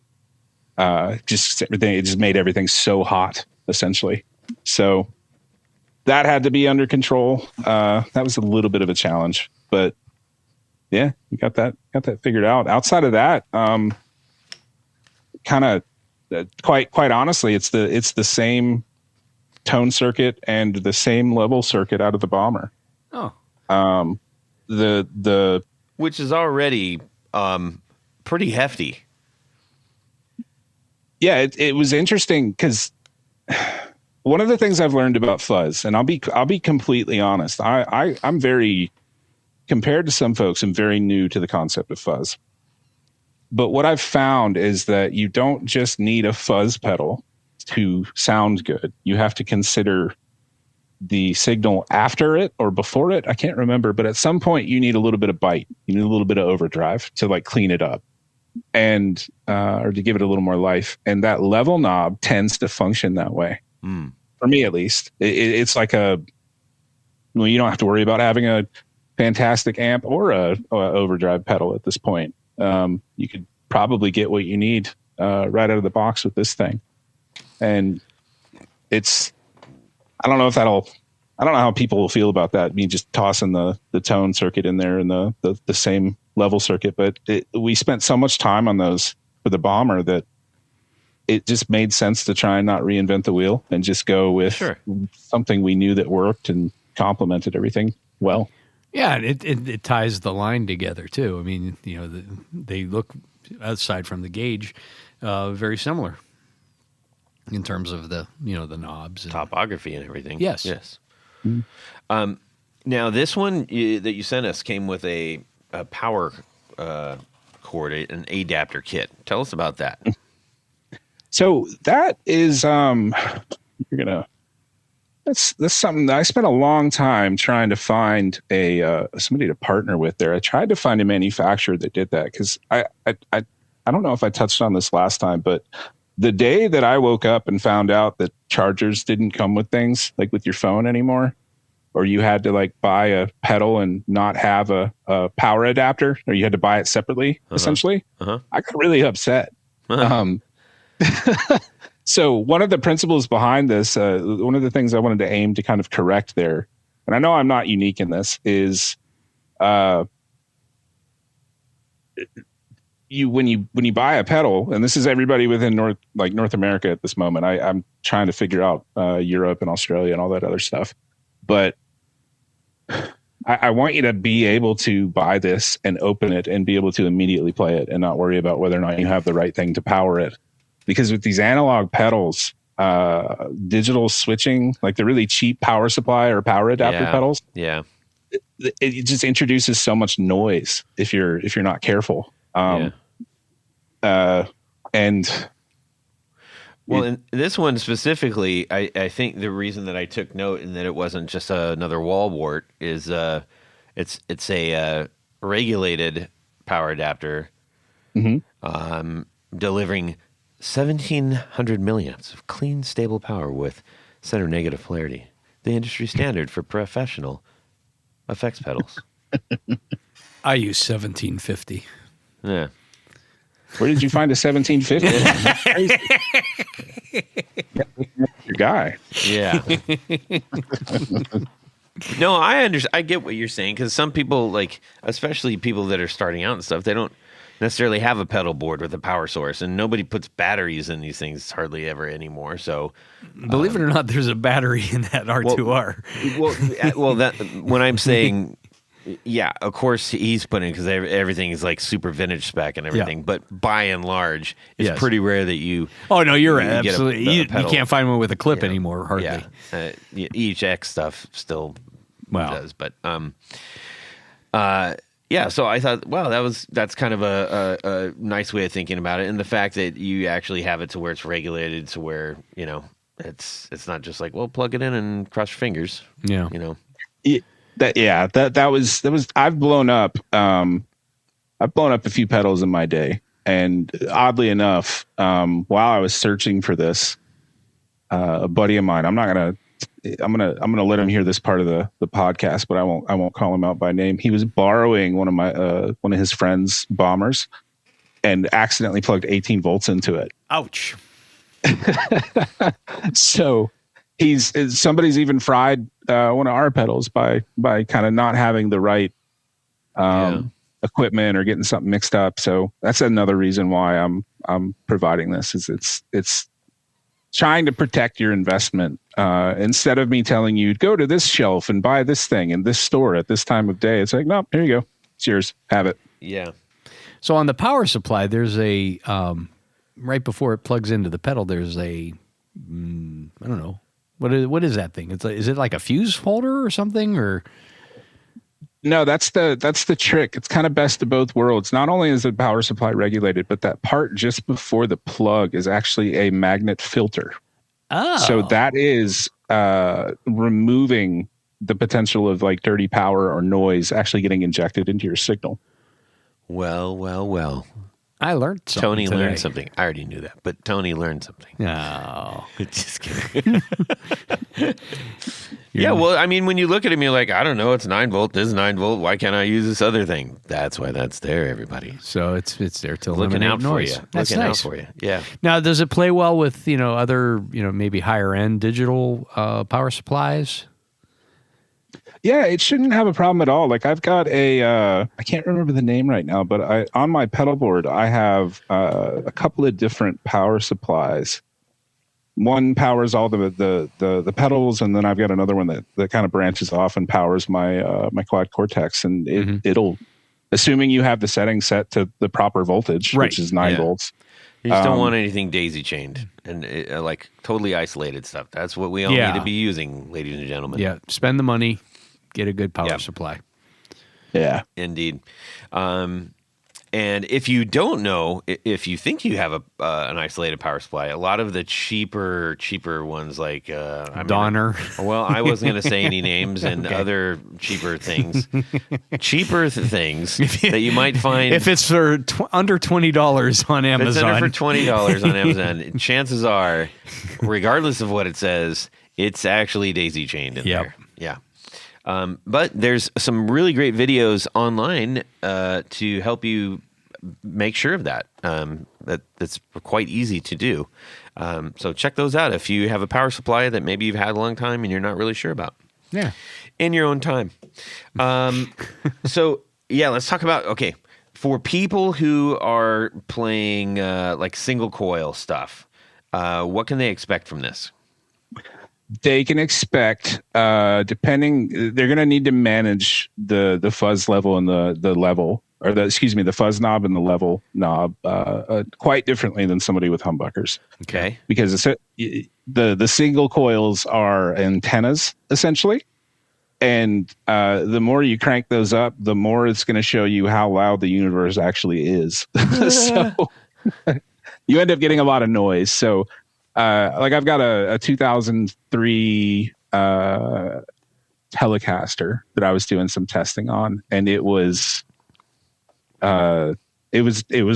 [SPEAKER 3] It just made everything so hot, essentially. So that had to be under control. That was a little bit of a challenge, but yeah, we got that figured out. Outside of that, kind of quite honestly, it's the same tone circuit and the same level circuit out of the Bomber.
[SPEAKER 2] Oh,
[SPEAKER 3] the
[SPEAKER 1] which is already pretty hefty.
[SPEAKER 3] Yeah, it was interesting because one of the things I've learned about fuzz, and I'll be completely honest, I'm very, compared to some folks, I'm very new to the concept of fuzz. But what I've found is that you don't just need a fuzz pedal to sound good. You have to consider the signal after it or before it. I can't remember, but at some point you need a little bit of bite. You need a little bit of overdrive to like clean it up and or to give it a little more life. And that level knob tends to function that way. For me, at least. It's like you don't have to worry about having a fantastic amp or a overdrive pedal at this point. You could probably get what you need right out of the box with this thing. And I don't know how people will feel about that. Me just tossing the tone circuit in there and the same level circuit. But we spent so much time on those for the Bomber that it just made sense to try and not reinvent the wheel and just go with something we knew that worked and complemented everything well.
[SPEAKER 2] Yeah, it ties the line together too. I mean, they look, aside from the gauge, very similar in terms of the knobs and
[SPEAKER 1] topography and everything.
[SPEAKER 2] Yes.
[SPEAKER 3] Mm-hmm.
[SPEAKER 1] Now this one that you sent us came with a power cord, an adapter kit. Tell us about that.
[SPEAKER 3] So that is that's something that I spent a long time trying to find somebody to partner with there. I tried to find a manufacturer that did that because I don't know if I touched on this last time, but the day that I woke up and found out that chargers didn't come with things like with your phone anymore, or you had to like buy a pedal and not have a power adapter, or you had to buy it separately, essentially, I got really upset. So one of the principles behind this, one of the things I wanted to aim to kind of correct there, and I know I'm not unique in this, is when you buy a pedal, and this is everybody within North America at this moment. I'm trying to figure out Europe and Australia and all that other stuff, but I want you to be able to buy this and open it and be able to immediately play it and not worry about whether or not you have the right thing to power it. Because with these analog pedals, digital switching, like the really cheap power supply or power adapter pedals, it just introduces so much noise if you're not careful. And
[SPEAKER 1] in this one specifically, I think the reason that I took note and that it wasn't just another wall wart is it's a regulated power adapter, delivering 1,700 milliamps of clean, stable power with center negative polarity, the industry standard for professional effects pedals.
[SPEAKER 2] I use 1750.
[SPEAKER 1] Yeah.
[SPEAKER 3] Where did you find a 1750? Your guy.
[SPEAKER 1] Yeah. No, I get what you're saying, because some people, like, especially people that are starting out and stuff, they don't necessarily have a pedal board with a power source, and nobody puts batteries in these things hardly ever anymore. So,
[SPEAKER 2] believe it or not, there's a battery in that R2R.
[SPEAKER 1] Well, that when I'm saying, yeah, of course he's putting, because everything is like super vintage spec and everything. Yeah. But by and large, it's pretty rare that you.
[SPEAKER 2] Oh no, you're right. Absolutely, you can't find one with a clip anymore hardly.
[SPEAKER 1] Yeah, EHX stuff still does. But yeah, so I thought, wow, that's kind of a nice way of thinking about it, and the fact that you actually have it to where it's regulated, to where it's not just like, well, plug it in and cross your fingers.
[SPEAKER 2] Yeah,
[SPEAKER 3] that was. I've blown up a few pedals in my day, and oddly enough, while I was searching for this, a buddy of mine, I'm gonna let him hear this part of the podcast, but I won't call him out by name. He was borrowing one of his friend's bombers and accidentally plugged 18 volts into it.
[SPEAKER 2] Ouch.
[SPEAKER 3] So somebody's even fried one of our pedals by kind of not having the right equipment or getting something mixed up. So that's another reason why I'm providing this. Is it's trying to protect your investment. Instead of me telling you, go to this shelf and buy this thing in this store at this time of day, it's like, no, here you go. It's yours. Have it.
[SPEAKER 1] Yeah.
[SPEAKER 2] So on the power supply, there's a, right before it plugs into the pedal, there's a, I don't know. What is that thing? Is it like a fuse holder or something, or?
[SPEAKER 3] No, that's the trick. It's kind of best of both worlds. Not only is the power supply regulated, but that part just before the plug is actually a magnet filter.
[SPEAKER 2] Oh.
[SPEAKER 3] So that is removing the potential of like dirty power or noise actually getting injected into your signal.
[SPEAKER 1] Well.
[SPEAKER 2] I learned something.
[SPEAKER 1] Tony
[SPEAKER 2] today.
[SPEAKER 1] learned something. I already knew that, but Tony learned something.
[SPEAKER 2] No.
[SPEAKER 1] Just kidding. Yeah, well, I mean, when you look at him, you're like, I don't know, it's 9 volt. This is 9 volt. Why can't I use this other thing? That's why that's there, everybody.
[SPEAKER 2] So it's there to
[SPEAKER 1] looking out
[SPEAKER 2] noise.
[SPEAKER 1] for you.
[SPEAKER 2] That's
[SPEAKER 1] looking
[SPEAKER 2] nice.
[SPEAKER 1] out for you. Yeah.
[SPEAKER 2] Now, does it play well with other maybe higher end digital power supplies?
[SPEAKER 3] Yeah, it shouldn't have a problem at all. Like I've got I can't remember the name right now, but on my pedal board, I have a couple of different power supplies. One powers all the pedals, and then I've got another one that kind of branches off and powers my my quad cortex, and it'll, assuming you have the settings set to the proper voltage, which is 9 volts.
[SPEAKER 1] You just don't want anything daisy chained and like totally isolated stuff. That's what we all need to be using, ladies and gentlemen.
[SPEAKER 2] Yeah, spend the money. Get a good power supply.
[SPEAKER 3] Yeah,
[SPEAKER 1] indeed. And if you don't know, if you think you have an isolated power supply, a lot of the cheaper ones like
[SPEAKER 2] Donner.
[SPEAKER 1] Well, I wasn't going to say any names and other cheaper things that you might find.
[SPEAKER 2] If it's for under $20 on Amazon,
[SPEAKER 1] if it's under for $20 on Amazon, chances are, regardless of what it says, it's actually daisy chained in there. Yeah. But there's some really great videos online to help you make sure of that. That's quite easy to do. So check those out if you have a power supply that maybe you've had a long time and you're not really sure about.
[SPEAKER 2] Yeah.
[SPEAKER 1] In your own time. So, yeah, let's talk about, for people who are playing like single coil stuff, what can they expect from this?
[SPEAKER 3] They can expect, depending, they're going to need to manage the fuzz level and the level, or the fuzz knob and the level knob quite differently than somebody with humbuckers.
[SPEAKER 1] Okay.
[SPEAKER 3] Because the single coils are antennas, essentially. And the more you crank those up, the more it's going to show you how loud the universe actually is. So you end up getting a lot of noise. So like I've got a 2003 Telecaster that I was doing some testing on, and it was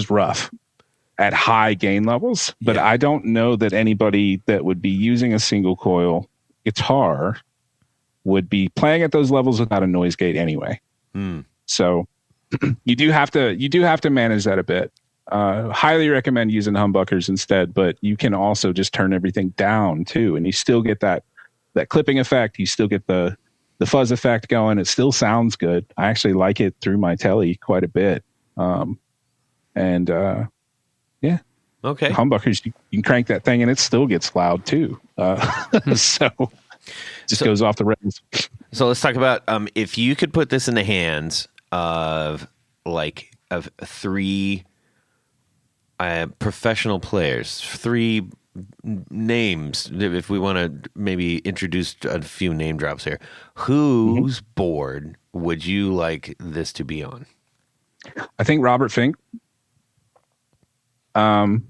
[SPEAKER 3] rough at high gain levels. But I don't know that anybody that would be using a single coil guitar would be playing at those levels without a noise gate anyway. So you do have to manage that a bit. Highly recommend using humbuckers instead, but you can also just turn everything down too, and you still get that clipping effect. You still get the fuzz effect going. It still sounds good. I actually like it through my telly quite a bit. Yeah.
[SPEAKER 1] Okay.
[SPEAKER 3] Humbuckers, you can crank that thing and it still gets loud too. So just goes off the rails.
[SPEAKER 1] So let's talk about if you could put this in the hands of three professional players, 3 names, if we want to maybe introduce a few name drops here, whose board would you like this to be on?
[SPEAKER 3] I think Robert Fink. I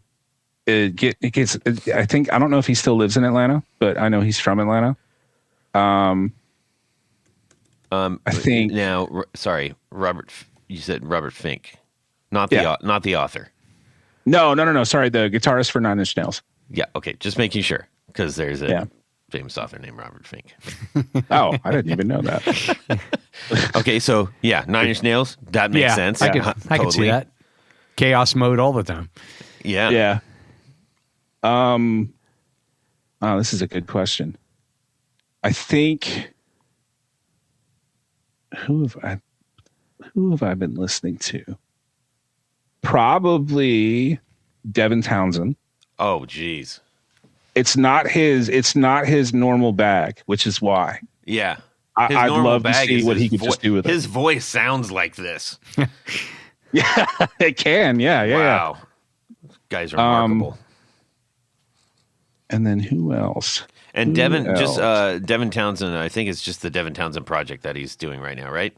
[SPEAKER 3] think, I don't know if he still lives in Atlanta, but I know he's from Atlanta. I think
[SPEAKER 1] now. Sorry, Robert. You said Robert Fink, not the author.
[SPEAKER 3] No. Sorry, the guitarist for Nine Inch Nails.
[SPEAKER 1] Yeah. Okay. Just making sure, because there's a famous author named Robert Fink.
[SPEAKER 3] Oh, I didn't even know that.
[SPEAKER 1] Okay. So Nine Inch Nails. That makes sense.
[SPEAKER 2] I could see that. Chaos mode all the time.
[SPEAKER 1] Yeah.
[SPEAKER 3] Yeah. Oh, this is a good question. I think who have I been listening to? Probably Devin Townsend.
[SPEAKER 1] Oh, geez.
[SPEAKER 3] It's not his normal bag, which is why.
[SPEAKER 1] Yeah.
[SPEAKER 3] I'd love to see what he could just do with it.
[SPEAKER 1] His voice sounds like this.
[SPEAKER 3] Yeah, it can. Yeah.
[SPEAKER 1] Wow. Guys are remarkable.
[SPEAKER 3] And then who else?
[SPEAKER 1] And Devin Townsend, I think it's just the Devin Townsend project that he's doing right now, right?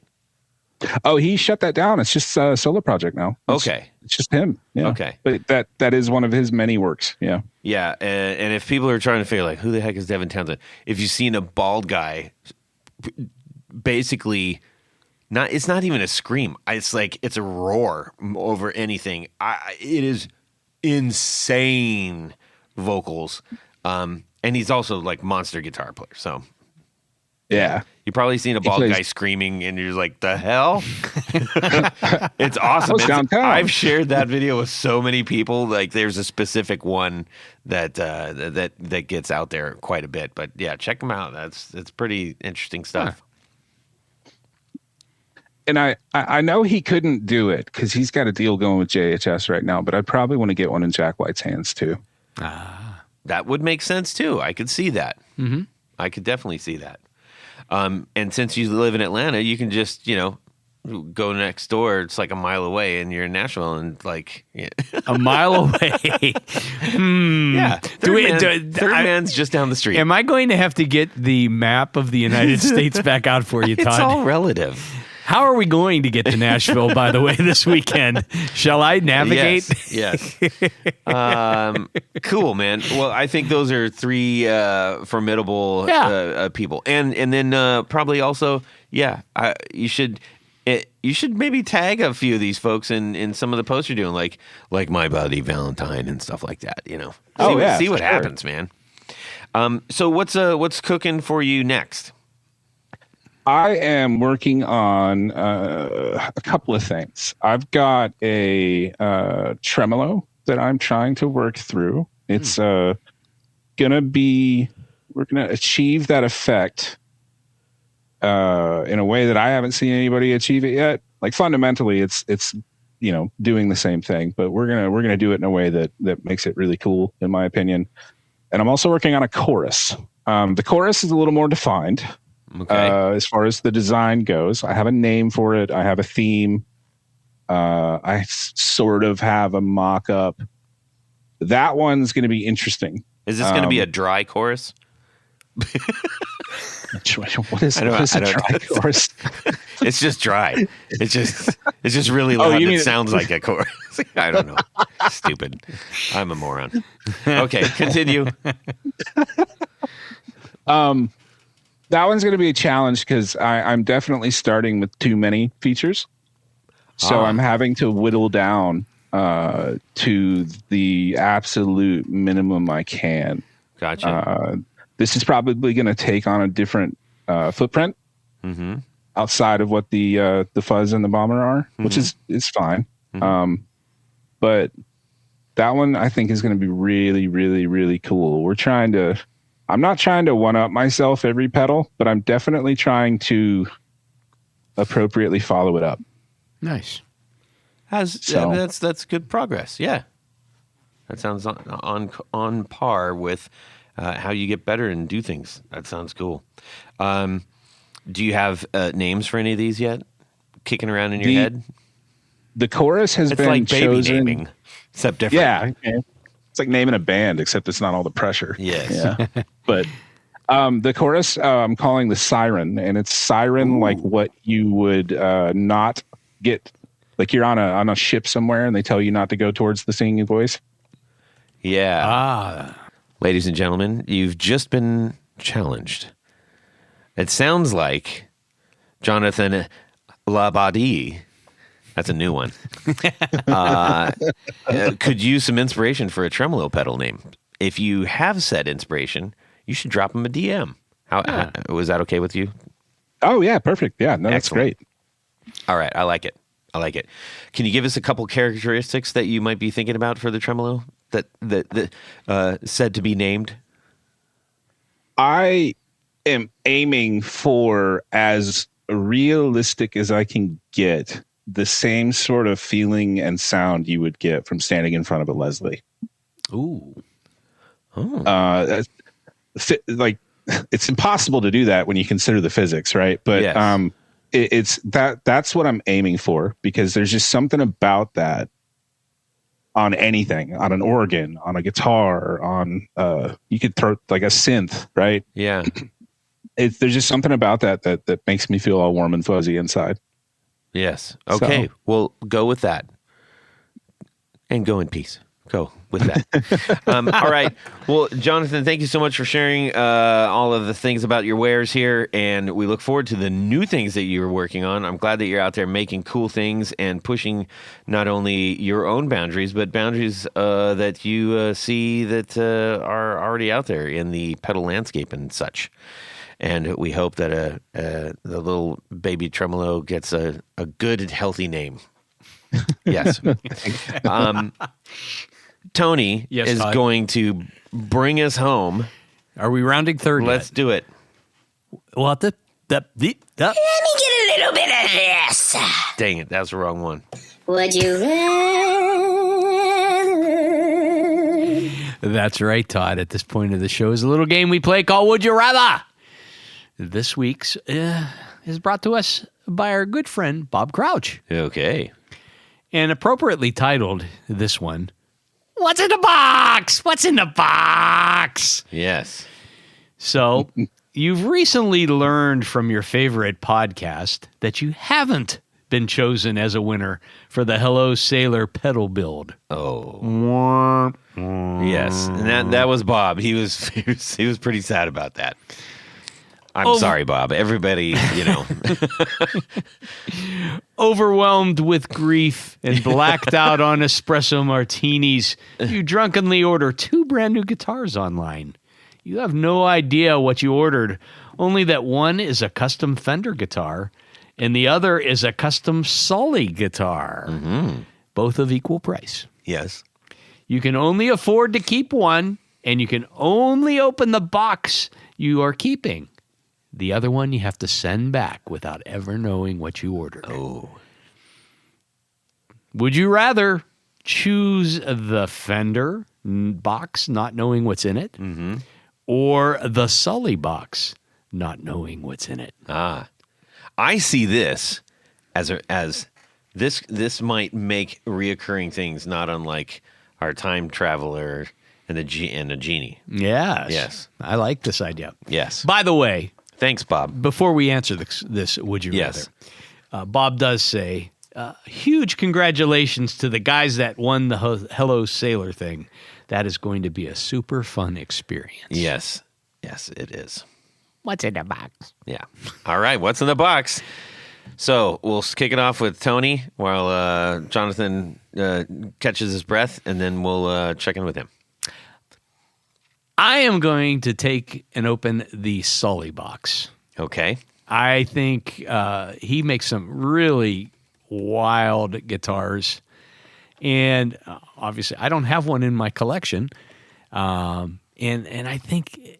[SPEAKER 3] Oh, he shut that down. It's just a solo project now. It's just him. Yeah.
[SPEAKER 1] Okay.
[SPEAKER 3] But that is one of his many works. Yeah.
[SPEAKER 1] Yeah, and if people are trying to figure like who the heck is Devin Townsend, if you've seen a bald guy, basically, it's not even a scream. It's like it's a roar over anything. It is insane vocals, and he's also like monster guitar player. So.
[SPEAKER 3] Yeah.
[SPEAKER 1] You've probably seen a bald guy screaming and you're like, the hell? It's awesome. I've shared that video with so many people. Like there's a specific one that gets out there quite a bit. But yeah, check them out. It's pretty interesting stuff.
[SPEAKER 3] Huh. And I know he couldn't do it because he's got a deal going with JHS right now, but I'd probably want to get one in Jack White's hands too.
[SPEAKER 1] That would make sense too. I could see that.
[SPEAKER 2] Mm-hmm.
[SPEAKER 1] I could definitely see that. And since you live in Atlanta, you can just, go next door. It's like a mile away and you're in Nashville and like
[SPEAKER 2] a mile away.
[SPEAKER 1] Yeah. Third man's just down the street.
[SPEAKER 2] Am I going to have to get the map of the United States back out for you, Todd?
[SPEAKER 1] It's all relative.
[SPEAKER 2] How are we going to get to Nashville, by the way, this weekend? Shall I navigate?
[SPEAKER 1] Yes. Cool, man. Well, I think those are three formidable people, and then probably also, you should maybe tag a few of these folks in some of the posts you're doing, like My Buddy Valentine and stuff like that. See what happens, man. So what's cooking for you next?
[SPEAKER 3] I am working on a couple of things. I've got a tremolo that I'm trying to work through. It's we're gonna achieve that effect in a way that I haven't seen anybody achieve it yet. Like fundamentally, it's doing the same thing, but we're gonna do it in a way that makes it really cool, in my opinion. And I'm also working on a chorus. The chorus is a little more defined.
[SPEAKER 1] Okay.
[SPEAKER 3] As far as the design goes, I have a name for it. I have a theme. I sort of have a mock-up. That one's going to be interesting.
[SPEAKER 1] Is this going to be a dry chorus?
[SPEAKER 3] What is a dry chorus?
[SPEAKER 1] It's just dry. It's just really loud. It sounds like a chorus. I don't know. Stupid. I'm a moron. Okay, continue.
[SPEAKER 3] That one's going to be a challenge because I'm definitely starting with too many features. So I'm having to whittle down to the absolute minimum I can.
[SPEAKER 1] Gotcha.
[SPEAKER 3] This is probably going to take on a different footprint outside of what the fuzz and the bomber are, which is fine. But that one I think is going to be really, really, really cool. I'm not trying to one up myself every pedal, but I'm definitely trying to appropriately follow it up.
[SPEAKER 2] Nice.
[SPEAKER 1] That's good progress. Yeah. That sounds on par with how you get better and do things. That sounds cool. Do you have names for any of these yet? Kicking around in your head?
[SPEAKER 3] The chorus has been
[SPEAKER 1] like baby
[SPEAKER 3] chosen.
[SPEAKER 1] naming, except different.
[SPEAKER 3] Yeah. It's like naming a band, except it's not all the pressure.
[SPEAKER 1] Yes.
[SPEAKER 3] Yeah. But the chorus, I'm calling the siren, and it's siren like what you would not get. Like you're on a ship somewhere, and they tell you not to go towards the singing voice.
[SPEAKER 1] Yeah. Ladies and gentlemen, you've just been challenged. It sounds like Jonathan Labadie. That's a new one. Could use some inspiration for a tremolo pedal name. If you have said inspiration, you should drop him a DM. How was that okay with you?
[SPEAKER 3] Oh yeah, perfect. Yeah, no, that's great.
[SPEAKER 1] All right, I like it. Can you give us a couple characteristics that you might be thinking about for the tremolo that said to be named?
[SPEAKER 3] I am aiming for as realistic as I can get the same sort of feeling and sound you would get from standing in front of a Leslie.
[SPEAKER 2] Ooh.
[SPEAKER 3] Oh. Like it's impossible to do that when you consider the physics, right? But yes. It's that's what I'm aiming for, because there's just something about that on anything, on an organ, on a guitar, on you could throw like a synth, right?
[SPEAKER 1] Yeah.
[SPEAKER 3] There's just something about that makes me feel all warm and fuzzy inside.
[SPEAKER 1] Yes. Okay. So, well, go with that. And go in peace. Go with that. All right. Well, Jonathan, thank you so much for sharing all of the things about your wares here. And we look forward to the new things that you're working on. I'm glad that you're out there making cool things and pushing not only your own boundaries, but boundaries that you see that are already out there in the pedal landscape and such. And we hope that the little baby tremolo gets a good and healthy name. Yes. Tony is
[SPEAKER 2] Todd.
[SPEAKER 1] going to bring us home.
[SPEAKER 2] Are we rounding third?
[SPEAKER 1] Let's do it.
[SPEAKER 4] Let me get a little bit of this.
[SPEAKER 1] Dang it, that's the wrong one.
[SPEAKER 4] Would you rather?
[SPEAKER 2] That's right, Todd. At this point of the show is a little game we play called Would You Rather? This week's is brought to us by our good friend, Bob Crouch.
[SPEAKER 1] Okay.
[SPEAKER 2] And appropriately titled, this one, What's in the Box? What's in the Box?
[SPEAKER 1] Yes.
[SPEAKER 2] So, you've recently learned from your favorite podcast that you haven't been chosen as a winner for the Hello Sailor pedal build.
[SPEAKER 1] Oh. Yes. And that was Bob. He was pretty sad about that. I'm sorry, Bob. Everybody,
[SPEAKER 2] Overwhelmed with grief and blacked out on espresso martinis, you drunkenly order 2 brand new guitars online. You have no idea what you ordered, only that one is a custom Fender guitar and the other is a custom Sully guitar, both of equal price.
[SPEAKER 1] Yes.
[SPEAKER 2] You can only afford to keep one, and you can only open the box you are keeping. The other one you have to send back without ever knowing what you ordered.
[SPEAKER 1] Oh.
[SPEAKER 2] Would you rather choose the Fender box, not knowing what's in it, or the Sully box, not knowing what's in it?
[SPEAKER 1] I see this as this might make reoccurring things, not unlike our time traveler and a genie.
[SPEAKER 2] Yes.
[SPEAKER 1] Yes.
[SPEAKER 2] I like this idea.
[SPEAKER 1] Yes.
[SPEAKER 2] By the way,
[SPEAKER 1] thanks, Bob.
[SPEAKER 2] Before we answer this would you
[SPEAKER 1] Yes.
[SPEAKER 2] rather? Bob does say, huge congratulations to the guys that won the Hello Sailor thing. That is going to be a super fun experience.
[SPEAKER 1] Yes. Yes, it is.
[SPEAKER 2] What's in the box?
[SPEAKER 1] Yeah. All right. What's in the box? So we'll kick it off with Tony while Jonathan catches his breath, and then we'll check in with him.
[SPEAKER 2] I am going to take and open the Sully box.
[SPEAKER 1] Okay.
[SPEAKER 2] I think he makes some really wild guitars. And obviously, I don't have one in my collection. And I think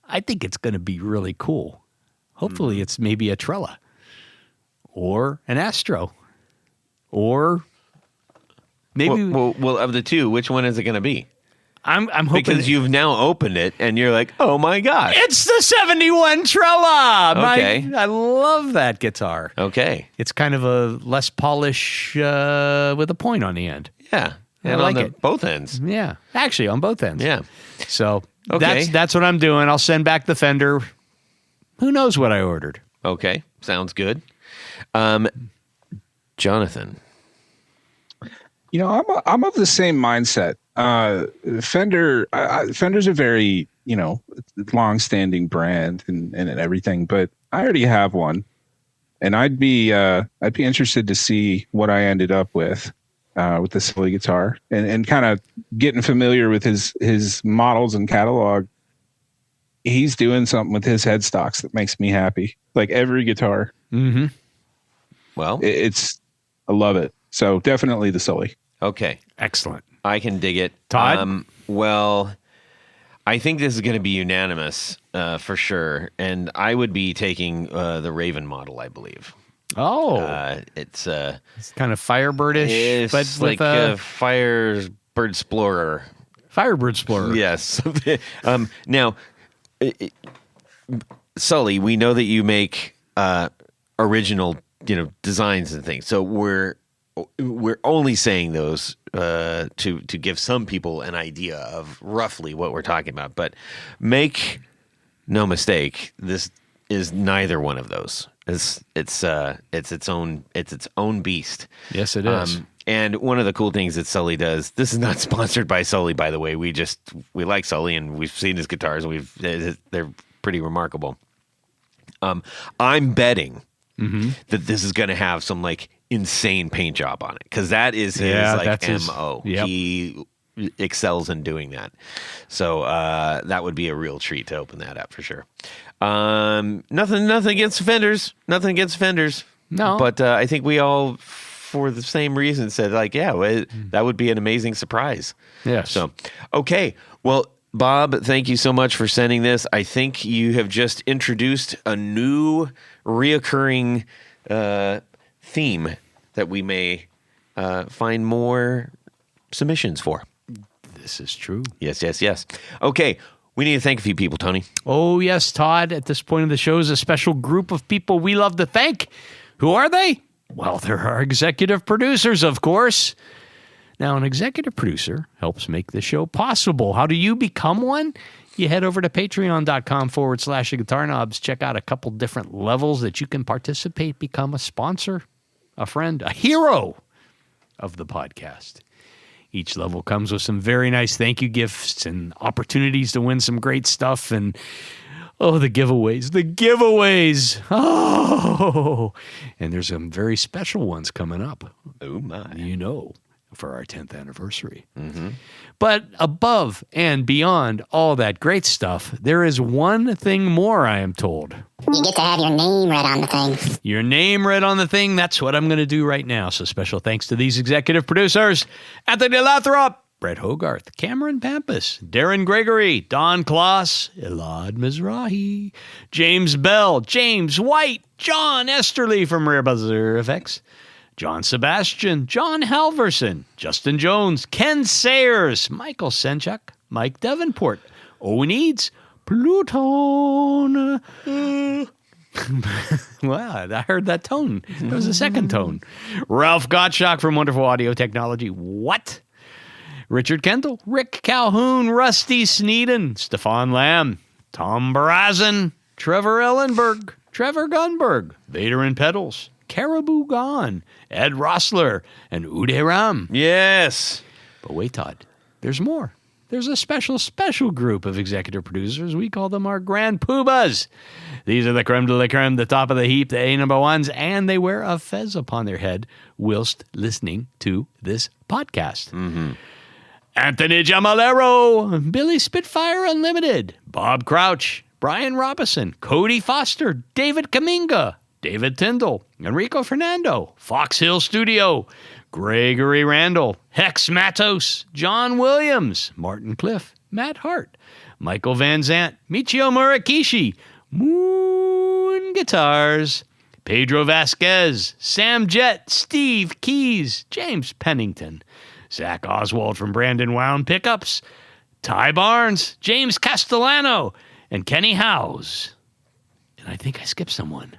[SPEAKER 2] it's going to be really cool. Hopefully, it's maybe a Trella or an Astro or maybe.
[SPEAKER 1] Well, of the two, which one is it going to be?
[SPEAKER 2] I'm hoping
[SPEAKER 1] because you've now opened it and you're like, oh my gosh,
[SPEAKER 2] it's the 71 Trella.
[SPEAKER 1] Okay.
[SPEAKER 2] I love that guitar.
[SPEAKER 1] Okay.
[SPEAKER 2] It's kind of a less polish with a point on the end.
[SPEAKER 1] Yeah. And
[SPEAKER 2] I like
[SPEAKER 1] on
[SPEAKER 2] it.
[SPEAKER 1] Both ends.
[SPEAKER 2] Yeah. Actually, on both ends.
[SPEAKER 1] Yeah.
[SPEAKER 2] So
[SPEAKER 1] Okay.
[SPEAKER 2] that's what I'm doing. I'll send back the fender. Who knows what I ordered?
[SPEAKER 1] Okay. Sounds good. Jonathan.
[SPEAKER 3] I'm of the same mindset. Fender's a very, long-standing brand and everything, but I already have one, and I'd be interested to see what I ended up with the Sully guitar and kind of getting familiar with his models and catalog. He's doing something with his headstocks that makes me happy. Like every guitar.
[SPEAKER 2] Mm-hmm.
[SPEAKER 1] Well,
[SPEAKER 3] I love it. So definitely the Sully.
[SPEAKER 1] Okay.
[SPEAKER 2] Excellent.
[SPEAKER 1] I can dig it.
[SPEAKER 2] Todd?
[SPEAKER 1] Well, I think this is going to be unanimous for sure. And I would be taking the Raven model, I believe.
[SPEAKER 2] Oh.
[SPEAKER 1] It's
[SPEAKER 2] kind of Firebird-ish, but
[SPEAKER 1] it's like
[SPEAKER 2] with
[SPEAKER 1] a Firebird Explorer.
[SPEAKER 2] Firebird Explorer.
[SPEAKER 1] Yes. Now, Sully, we know that you make original, designs and things. So we're only saying those to give some people an idea of roughly what we're talking about. But make no mistake, this is neither one of those. It's its own beast.
[SPEAKER 2] Yes, it is.
[SPEAKER 1] And one of the cool things that Sully does, this is not sponsored by Sully, by the way. We like Sully, and we've seen his guitars, and they're pretty remarkable. I'm betting that this is going to have some like insane paint job on it, because that is his MO.
[SPEAKER 2] Yep.
[SPEAKER 1] He excels in doing that. So that would be a real treat to open that up for sure. Nothing against Fenders. Nothing against Fenders.
[SPEAKER 2] No.
[SPEAKER 1] But I think we all, for the same reason, said like, that would be an amazing surprise.
[SPEAKER 2] Yes.
[SPEAKER 1] So, okay. Well, Bob, thank you so much for sending this. I think you have just introduced a new reoccurring theme that we may find more submissions for.
[SPEAKER 2] This is true.
[SPEAKER 1] Yes. Okay. We need to thank a few people, Tony.
[SPEAKER 2] Oh, yes, Todd. At this point of the show is a special group of people we love to thank. Who are they? Well, they're our executive producers, of course. Now, an executive producer helps make the show possible. How do you become one? You head over to patreon.com/guitarknobs. Check out a couple different levels that you can participate, become a sponsor, a friend, a hero of the podcast. Each level comes with some very nice thank you gifts and opportunities to win some great stuff. And, the giveaways. Oh, and there's some very special ones coming up.
[SPEAKER 1] Oh, my.
[SPEAKER 2] For our 10th anniversary.
[SPEAKER 1] Mm-hmm.
[SPEAKER 2] But above and beyond all that great stuff, there is one thing more, I am told.
[SPEAKER 5] You get to have your name read on the thing.
[SPEAKER 2] Your name read on the thing, that's what I'm going to do right now. So special thanks to these executive producers: Anthony Lathrop, Brett Hogarth, Cameron Pampas, Darren Gregory, Don Kloss, Elad Mizrahi, James Bell, James White, John Esterly from Rare Buzzer Effects, John Sebastian, John Halverson, Justin Jones, Ken Sayers, Michael Senchuk, Mike Davenport, Owen Eads, Pluton. Wow, I heard that tone. That was the second tone. Ralph Gottschalk from Wonderful Audio Technology. What? Richard Kendall, Rick Calhoun, Rusty Sneeden, Stefan Lamb, Tom Barazin, Trevor Ellenberg, Trevor Gunberg, Vader and Pedals, Caribou Gone, Ed Rossler, and Uday Ram.
[SPEAKER 1] Yes.
[SPEAKER 2] But wait, Todd, there's more. There's a special group of executive producers. We call them our Grand Poobahs. These are the creme de la creme, the top of the heap, the A number ones, and they wear a fez upon their head whilst listening to this podcast.
[SPEAKER 1] Mm-hmm.
[SPEAKER 2] Anthony Jamalero, Billy Spitfire Unlimited, Bob Crouch, Brian Robinson, Cody Foster, David Kaminga, David Tyndall, Enrico Fernando, Fox Hill Studio, Gregory Randall, Hex Matos, John Williams, Martin Cliff, Matt Hart, Michael Van Zant, Michio Murakishi, Moon Guitars, Pedro Vasquez, Sam Jett, Steve Keys, James Pennington, Zach Oswald from Brandon Wound Pickups, Ty Barnes, James Castellano, and Kenny Howes. And I think I skipped someone.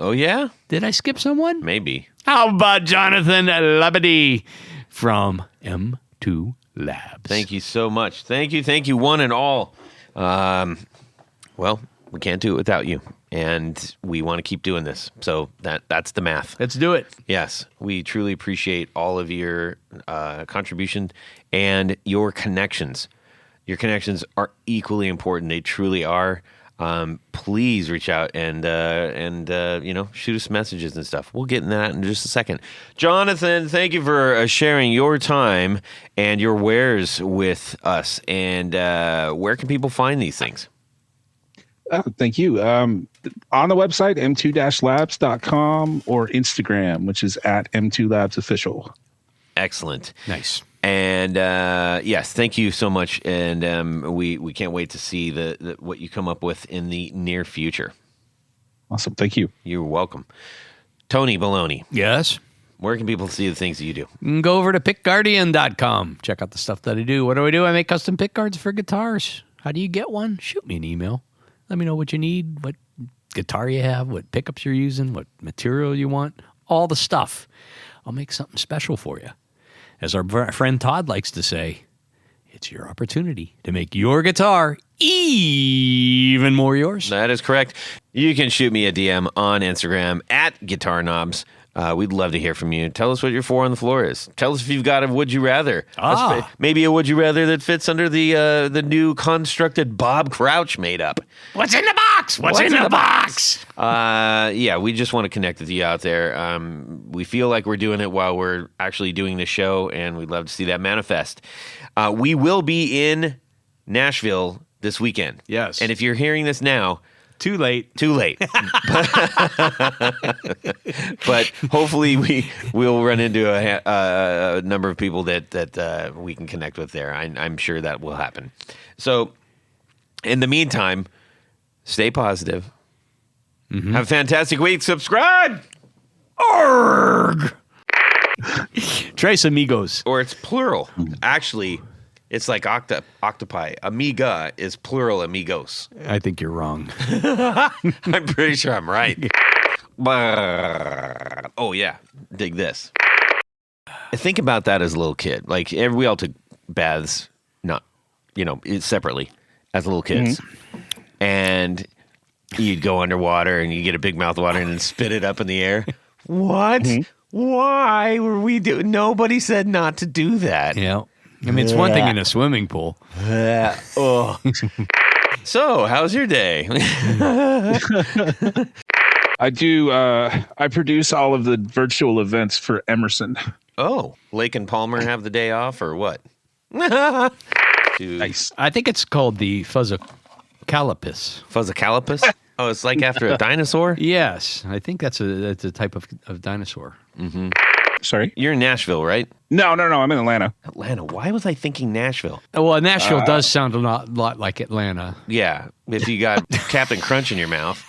[SPEAKER 1] Oh, yeah?
[SPEAKER 2] Did I skip someone?
[SPEAKER 1] Maybe.
[SPEAKER 2] How about Jonathan Labadie from M2 M2 Labs.
[SPEAKER 1] Thank you so much. Thank you, one and all. Well, we can't do it without you, and we want to keep doing this. So that's the math.
[SPEAKER 2] Let's do it.
[SPEAKER 1] Yes, we truly appreciate all of your contribution and your connections. Your connections are equally important. They truly are. Please reach out and shoot us messages and stuff. We'll get in that in just a second. Jonathan, thank you for sharing your time and your wares with us. And where can people find these things?
[SPEAKER 3] Thank you. On the website, m2-labs.com, or Instagram, which is at M2 Labs Official.
[SPEAKER 1] Excellent.
[SPEAKER 2] Nice.
[SPEAKER 1] And yes, thank you so much. And we can't wait to see the what you come up with in the near future.
[SPEAKER 3] Awesome. Thank you.
[SPEAKER 1] You're welcome. Tony Baloney.
[SPEAKER 2] Yes.
[SPEAKER 1] Where can people see the things that you do?
[SPEAKER 2] You can go over to pickguardian.com. Check out the stuff that I do. What do? I make custom pick guards for guitars. How do you get one? Shoot me an email. Let me know what you need, what guitar you have, what pickups you're using, what material you want, all the stuff. I'll make something special for you. As our friend Todd likes to say, it's your opportunity to make your guitar even more yours.
[SPEAKER 1] That is correct. You can shoot me a DM on Instagram at GuitarKnobs. We'd love to hear from you. Tell us what your 4 on the floor is. Tell us if you've got a would you rather. Maybe a would you rather that fits under the new constructed Bob Crouch made up.
[SPEAKER 2] What's in the box? What's in the box?
[SPEAKER 1] Yeah, we just want to connect with you out there. We feel like we're doing it while we're actually doing the show, and we'd love to see that manifest. We will be in Nashville this weekend.
[SPEAKER 2] Yes.
[SPEAKER 1] And if you're hearing this now,
[SPEAKER 2] Too late.
[SPEAKER 1] But hopefully we'll run into a number of people that we can connect with there. I'm sure that will happen. So in the meantime, stay positive. Mm-hmm. Have a fantastic week. Subscribe.
[SPEAKER 2] Arrgh. Tres amigos.
[SPEAKER 1] Or it's plural. Actually, it's like octopi. Amiga is plural amigos.
[SPEAKER 2] I think you're wrong.
[SPEAKER 1] I'm pretty sure I'm right. Oh, yeah. Dig this. Think about that as a little kid. Like, we all took baths, separately as little kids. Mm-hmm. And you'd go underwater and you get a big mouth of water and then spit it up in the air. What? Mm-hmm. Why were we doing? Nobody said not to do that.
[SPEAKER 2] Yeah. I mean, it's one thing in a swimming pool.
[SPEAKER 1] Oh. So, how's your day?
[SPEAKER 3] I do. I produce all of the virtual events for Emerson.
[SPEAKER 1] Oh, Lake and Palmer have the day off, or what?
[SPEAKER 3] Nice.
[SPEAKER 2] I think it's called the Fuzzocolypse.
[SPEAKER 1] Fuzzocolypse? Oh, it's like after a dinosaur?
[SPEAKER 2] Yes, I think that's a type of dinosaur.
[SPEAKER 1] Mm-hmm.
[SPEAKER 3] Sorry?
[SPEAKER 1] You're in Nashville, right?
[SPEAKER 3] No. I'm in Atlanta.
[SPEAKER 1] Atlanta. Why was I thinking Nashville?
[SPEAKER 2] Well, Nashville does sound a lot like Atlanta.
[SPEAKER 1] Yeah. If you got Captain Crunch in your mouth.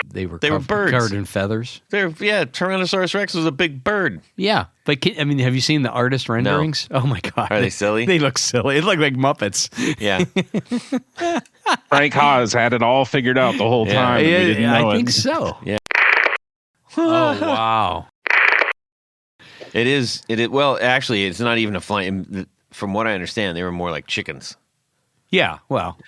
[SPEAKER 2] They were
[SPEAKER 1] birds.
[SPEAKER 2] Covered in feathers.
[SPEAKER 1] Tyrannosaurus Rex was a big bird.
[SPEAKER 2] Yeah. But, have you seen the artist renderings? No. Oh, my God.
[SPEAKER 1] Are they silly?
[SPEAKER 2] They look silly. It looked like Muppets.
[SPEAKER 1] Yeah.
[SPEAKER 3] Frank Haas had it all figured out the whole time.
[SPEAKER 2] Yeah,
[SPEAKER 3] we didn't know
[SPEAKER 2] I think so.
[SPEAKER 1] Yeah.
[SPEAKER 2] Oh, wow.
[SPEAKER 1] It is. Well, actually, it's not even a flying. From what I understand, they were more like chickens.
[SPEAKER 2] Yeah, well,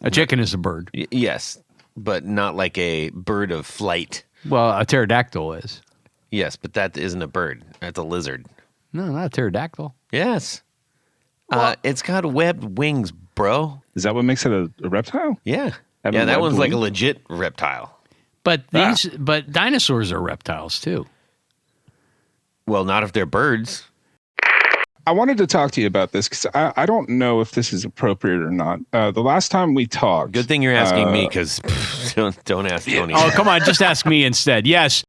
[SPEAKER 1] a
[SPEAKER 2] chicken is a bird.
[SPEAKER 1] Yes, but not like a bird of flight.
[SPEAKER 2] Well, a pterodactyl is.
[SPEAKER 1] Yes, but that isn't a bird. That's a lizard.
[SPEAKER 2] No, not a pterodactyl.
[SPEAKER 1] Yes. It's got webbed wings, bro.
[SPEAKER 3] Is that what makes it a reptile?
[SPEAKER 1] Yeah. That one's like a legit reptile.
[SPEAKER 2] But but dinosaurs are reptiles too.
[SPEAKER 1] Well, not if they're birds.
[SPEAKER 3] I wanted to talk to you about this because I don't know if this is appropriate or not. The last time we talked...
[SPEAKER 1] Good thing you're asking me because don't ask Tony.
[SPEAKER 2] Oh, come on. Just ask me instead. Yes.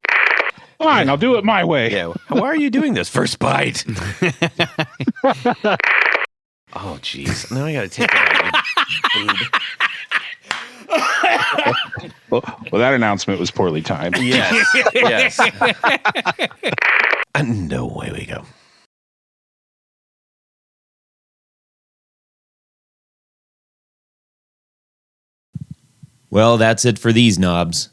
[SPEAKER 3] Fine, I'll do it my way.
[SPEAKER 1] Yeah. Why are you doing this? First bite. Oh, jeez. Now I got to take it out.
[SPEAKER 3] Well, that announcement was poorly timed.
[SPEAKER 1] Yes. No way we go.
[SPEAKER 6] Well, that's it for these knobs.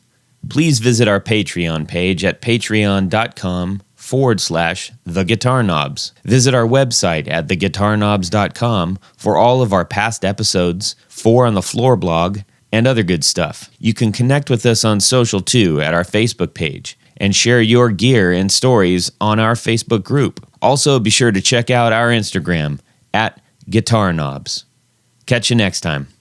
[SPEAKER 6] Please visit our Patreon page at patreon.com/ facebook.com/The Guitar Knobs. Visit our website at theguitarknobs.com for all of our past episodes, 4 on the Floor blog, and other good stuff. You can connect with us on social too at our Facebook page and share your gear and stories on our Facebook group. Also, be sure to check out our Instagram at Guitar Knobs. Catch you next time.